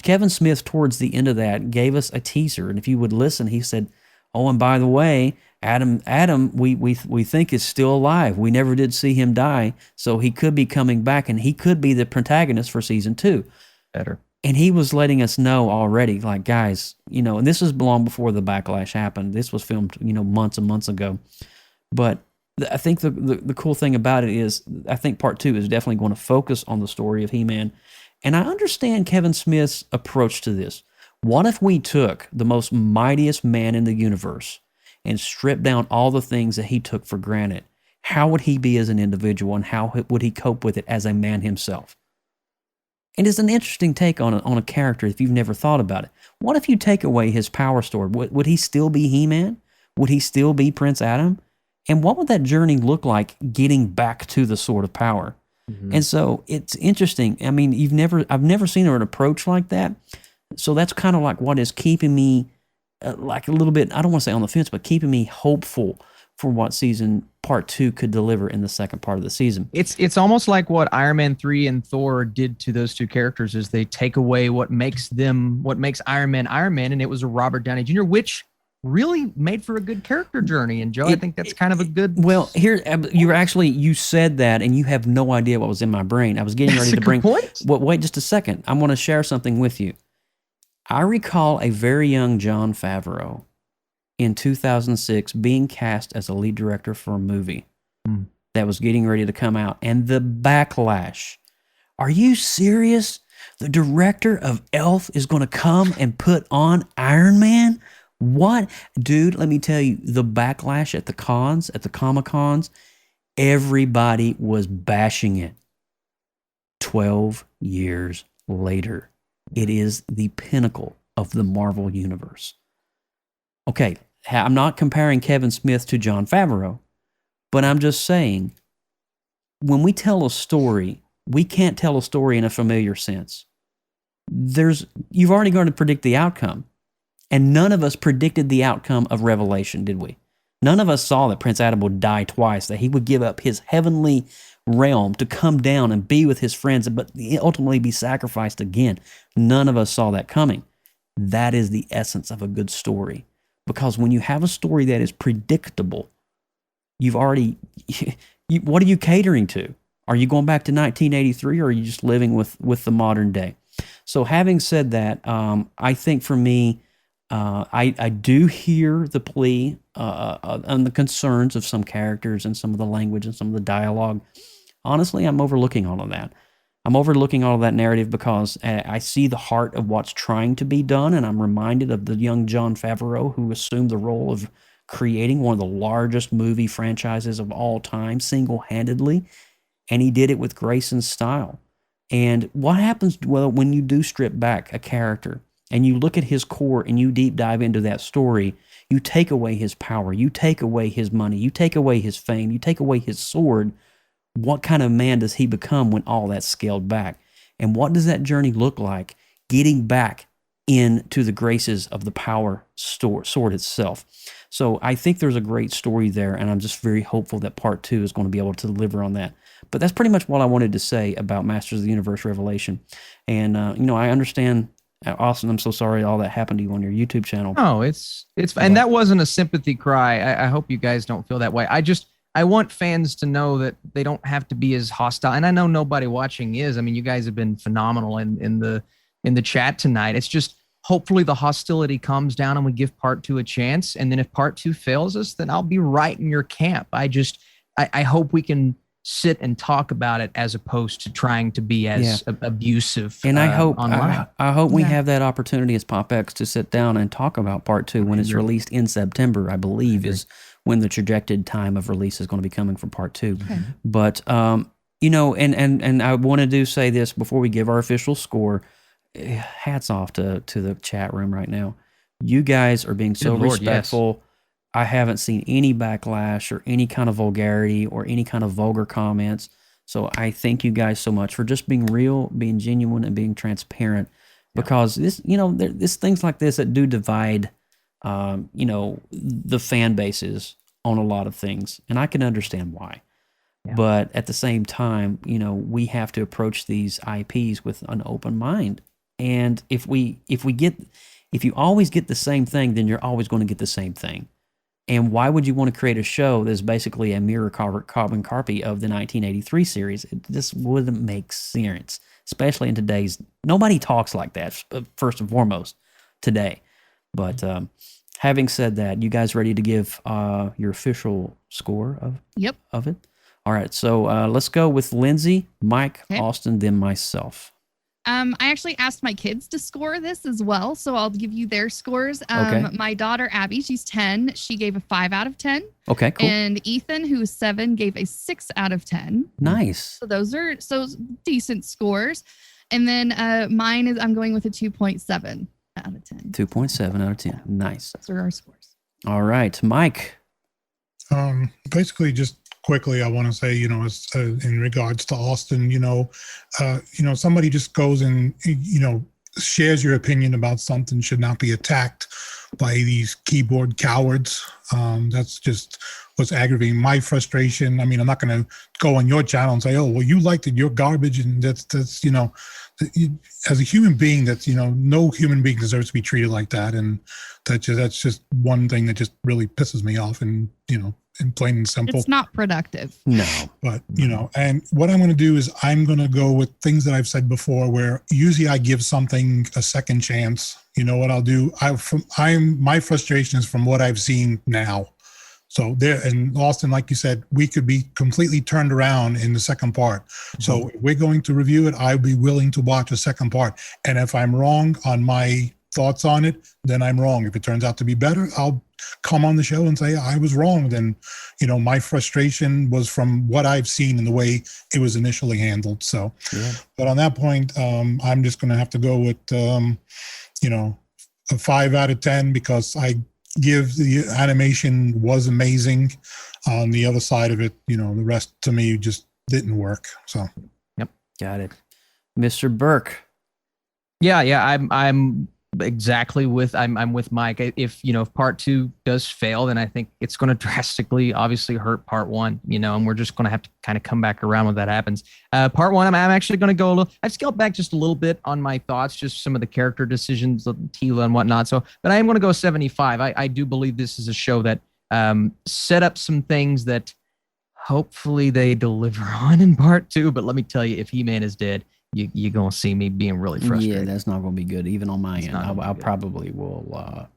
Kevin Smith towards the end of that gave us a teaser, and if you would listen, he said, "Oh, and by the way, Adam, we think is still alive. We never did see him die, so he could be coming back, and he could be the protagonist for season 2." Better. And he was letting us know already, like, guys, and this was long before the backlash happened. This was filmed, months and months ago. But I think the cool thing about it is I think part 2 is definitely going to focus on the story of He-Man. And I understand Kevin Smith's approach to this. What if we took the most mightiest man in the universe and stripped down all the things that he took for granted? How would he be as an individual, and how would he cope with it as a man himself? And it's an interesting take on a character if you've never thought about it. What if you take away his power story? Would he still be He-Man? Would he still be Prince Adam? And what would that journey look like getting back to the Sword of Power? Mm-hmm. And so it's interesting. I mean, I've never seen an approach like that. So that's kind of like what is keeping me like a little bit, I don't want to say on the fence, but keeping me hopeful for what season part 2 could deliver in the second part of the season. It's almost like what Iron Man 3 and Thor did to those two characters is they take away what makes Iron Man, and it was a Robert Downey Jr., which really made for a good character journey. And Joe, I think that's kind of a good... Well, here, you said that and you have no idea what was in my brain. I was getting ready to bring... Point. Well, wait just a second. I want to share something with you. I recall a very young Jon Favreau in 2006 being cast as a lead director for a movie that was getting ready to come out. And the backlash. Are you serious? The director of Elf is going to come and put on Iron Man? What? Dude, let me tell you, the backlash at the cons, at the Comic-Cons, everybody was bashing it. 12 years later, it is the pinnacle of the Marvel Universe. Okay, I'm not comparing Kevin Smith to Jon Favreau, but I'm just saying, when we tell a story, we can't tell a story in a familiar sense. You've already got to predict the outcome. And none of us predicted the outcome of Revelation, did we? None of us saw that Prince Adam would die twice, that he would give up his heavenly realm to come down and be with his friends, but ultimately be sacrificed again. None of us saw that coming. That is the essence of a good story. Because when you have a story that is predictable, what are you catering to? Are you going back to 1983, or are you just living with the modern day? So having said that, I think for me, I do hear the plea and the concerns of some characters and some of the language and some of the dialogue. Honestly, I'm overlooking all of that. I'm overlooking all of that narrative because I see the heart of what's trying to be done, and I'm reminded of the young Jon Favreau who assumed the role of creating one of the largest movie franchises of all time single-handedly, and he did it with grace and style. And what happens when you do strip back a character and you look at his core and you deep dive into that story, you take away his power, you take away his money, you take away his fame, you take away his sword. What kind of man does he become when all that's scaled back? And what does that journey look like getting back into the graces of the power sword itself? So I think there's a great story there, and I'm just very hopeful that part 2 is going to be able to deliver on that. But that's pretty much what I wanted to say about Masters of the Universe Revelation. And, I understand Austin, I'm so sorry all that happened to you on your YouTube channel. Oh, it's and that wasn't a sympathy cry. I hope you guys don't feel that way. I want fans to know that they don't have to be as hostile. And I know nobody watching is. I mean, you guys have been phenomenal in the chat tonight. It's just hopefully the hostility calms down and we give part 2 a chance. And then if part 2 fails us, then I'll be right in your camp. I hope we can sit and talk about it as opposed to trying to be as abusive. And I hope online. I hope we have that opportunity as PopX to sit down and talk about part 2 when it's released in September, I believe, is when the projected time of release is going to be coming for part 2. Okay. But you know, and I want to say this before we give our official score. Hats off to the chat room right now. You guys are being so respectful. I haven't seen any backlash or any kind of vulgarity or any kind of vulgar comments. So I thank you guys so much for just being real, being genuine, and being transparent. Because this, you know, there's things like this that do divide, you know, the fan bases on a lot of things, and I can understand why. Yeah. But at the same time, you know, we have to approach these IPs with an open mind. And if you always get the same thing, then you're always going to get the same thing. And why would you want to create a show that's basically a mirror carbon copy of the 1983 series? It just wouldn't make sense, especially in today's. Nobody talks like that, first and foremost, today. But having said that, you guys ready to give your official score of it? All right, so let's go with Lindsay, Mike, Austin, then myself. I actually asked my kids to score this as well, so I'll give you their scores. Okay. My daughter, Abby, she's 10. She gave a 5 out of 10. Okay, cool. And Ethan, who's 7, gave a 6 out of 10. Nice. So those are decent scores. And then mine is, I'm going with a 2.7 out of 10. 2.7 out of 10. Nice. Those are our scores. All right, Mike. Basically, just quickly, I want to say, you know, as, in regards to Austin, you know, somebody just goes and, you know, shares your opinion about something should not be attacked by these keyboard cowards. That's just what's aggravating my frustration. I mean, I'm not going to go on your channel and say, oh, well, you liked it, you're garbage. And that's, you know, as a human being, that's, you know, no human being deserves to be treated like that. And that's just one thing that just really pisses me off. And, you know, and plain and simple. It's not productive. No. But, you know, and what I'm going to do is I'm going to go with things that I've said before, where usually I give something a second chance. You know what I'll do? My frustration is from what I've seen now. So there, and Austin, like you said, we could be completely turned around in the second part. Mm-hmm. So if we're going to review it, I'll be willing to watch a second part. And if I'm wrong on my thoughts on it, then I'm wrong. If it turns out to be better, I'll come on the show and say I was wrong. Then, you know, my frustration was from what I've seen and the way it was initially handled. So, but on that point, I'm just going to have to go with, you know, a 5 out of 10 because I give the animation was amazing. On the other side of it, you know, the rest to me just didn't work. So, Got it. Mr. Burke. Yeah, I'm exactly I'm with Mike. If part 2 does fail, then I think it's going to drastically obviously hurt part 1, you know, and we're just going to have to kind of come back around when that happens. Part 1, I'm actually going to go I've scaled back just a little bit on my thoughts, just some of the character decisions, Tila and whatnot. So, but I am going to go 75. I do believe this is a show that set up some things that hopefully they deliver on in part 2. But let me tell you, if He-Man is dead, you're going to see me being really frustrated. Yeah, that's not going to be good, even on my end. I probably will,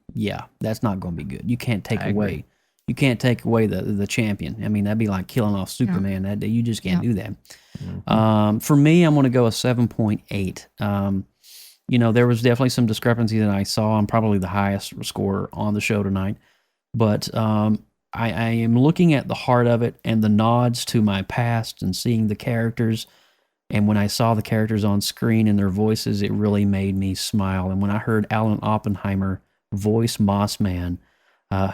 that's not going to be good. You can't take away the champion. I mean, that'd be like killing off Superman. That you just can't do that. Mm-hmm. For me, I'm going to go a 7.8. You know, there was definitely some discrepancy that I saw. I'm probably the highest scorer on the show tonight. But I am looking at the heart of it and the nods to my past and seeing the characters. And when I saw the characters on screen and their voices, it really made me smile. And when I heard Alan Oppenheimer voice Mossman,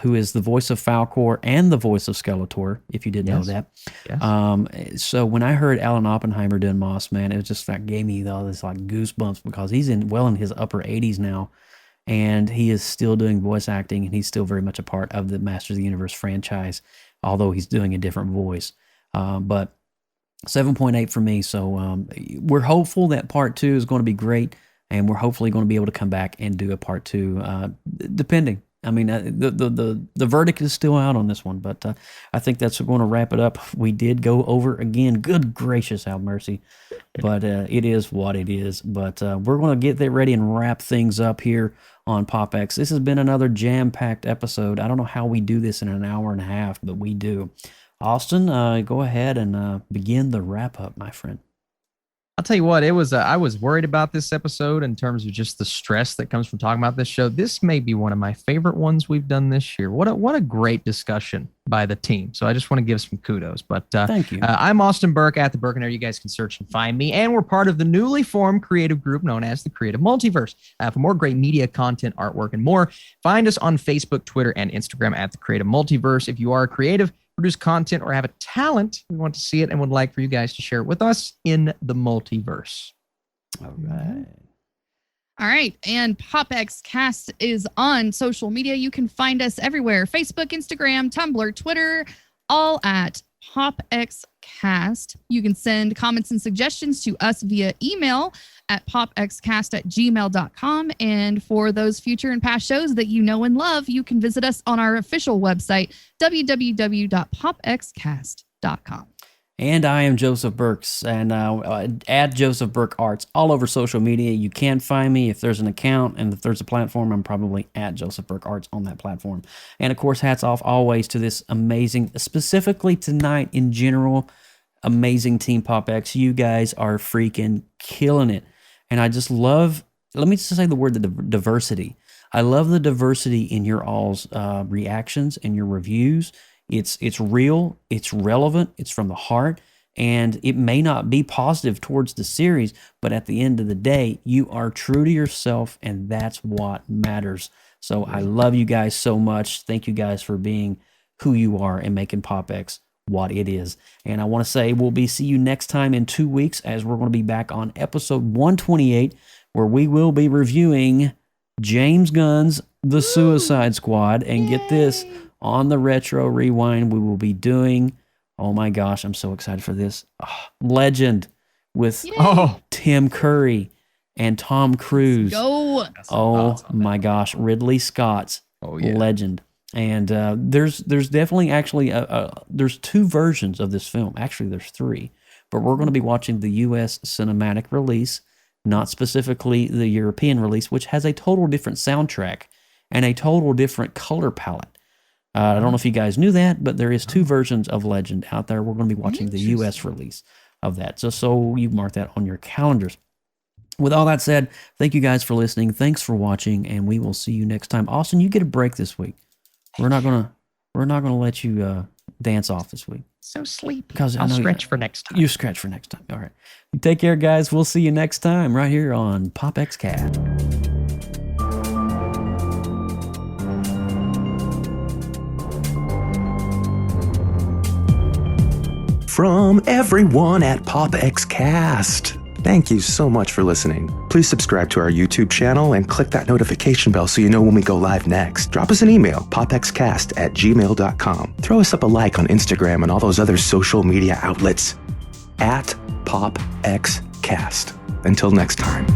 who is the voice of Falkor and the voice of Skeletor, if you didn't know that. Yes. So when I heard Alan Oppenheimer doing Mossman, it was just like gave me all this like goosebumps because he's in his upper 80s now, and he is still doing voice acting, and he's still very much a part of the Masters of the Universe franchise, although he's doing a different voice. But 7.8 for me. So we're hopeful that part 2 is going to be great. and we're hopefully going to be able to come back and do a part 2, depending. I mean, the verdict is still out on this one, but I think that's going to wrap it up. We did go over again. Good gracious, have mercy. But it is what it is. But we're going to get that ready and wrap things up here on PopX. This has been another jam-packed episode. I don't know how we do this in an hour and a half, but we do. Austin, go ahead and begin the wrap-up, my friend. I'll tell you what, it was. I was worried about this episode in terms of just the stress that comes from talking about this show. This may be one of my favorite ones we've done this year. What a great discussion by the team. So I just want to give some kudos. But thank you. I'm Austin Burke at the Burkenair. You guys can search and find me. And we're part of the newly formed creative group known as the Creative Multiverse. For more great media content, artwork, and more, find us on Facebook, Twitter, and Instagram at the Creative Multiverse. If you are creative, produce content, or have a talent, we want to see it and would like for you guys to share it with us in the multiverse. All right. All right. And PopXcast is on social media. You can find us everywhere. Facebook, Instagram, Tumblr, Twitter, all at PopXcast. You can send comments and suggestions to us via email at popxcast@gmail.com. And for those future and past shows that you know and love, you can visit us on our official website, www.popxcast.com. And I am Joseph Burks, and at Joseph Burke Arts all over social media. You can find me if there's an account, and if there's a platform, I'm probably at Joseph Burke Arts on that platform. And of course, hats off always to this amazing, specifically tonight in general, amazing Team PopX. You guys are freaking killing it. And I just love, let me just say the word, the diversity. I love the diversity in your all's reactions and your reviews. It's real, it's relevant, it's from the heart, and it may not be positive towards the series, but at the end of the day, you are true to yourself, and that's what matters. So I love you guys so much. Thank you guys for being who you are and making PopX what it is. And I want to say see you next time in 2 weeks, as we're going to be back on episode 128, where we will be reviewing James Gunn's The Suicide Squad. And get this, on the Retro Rewind, we will be doing, oh my gosh, I'm so excited for this, Legend with Tim Curry and Tom Cruise. Go! My gosh, Ridley Scott's Legend. And there's definitely actually there's 2 versions of this film. Actually, there's 3, but we're going to be watching the U.S. cinematic release, not specifically the European release, which has a total different soundtrack and a total different color palette. I don't know if you guys knew that, but there is 2 versions of Legend out there. We're going to be watching the U.S. release of that. So you mark that on your calendars. With all that said, thank you guys for listening. Thanks for watching, and we will see you next time. Austin, you get a break this week. We're not gonna let you dance off this week. So sleepy. Because I'll stretch for next time. You stretch for next time. All right. Take care, guys. We'll see you next time right here on PopXcast. From everyone at PopXcast, thank you so much for listening. Please subscribe to our YouTube channel and click that notification bell so you know when we go live next. Drop us an email, popxcast@gmail.com. Throw us up a like on Instagram and all those other social media outlets at PopXcast. Until next time.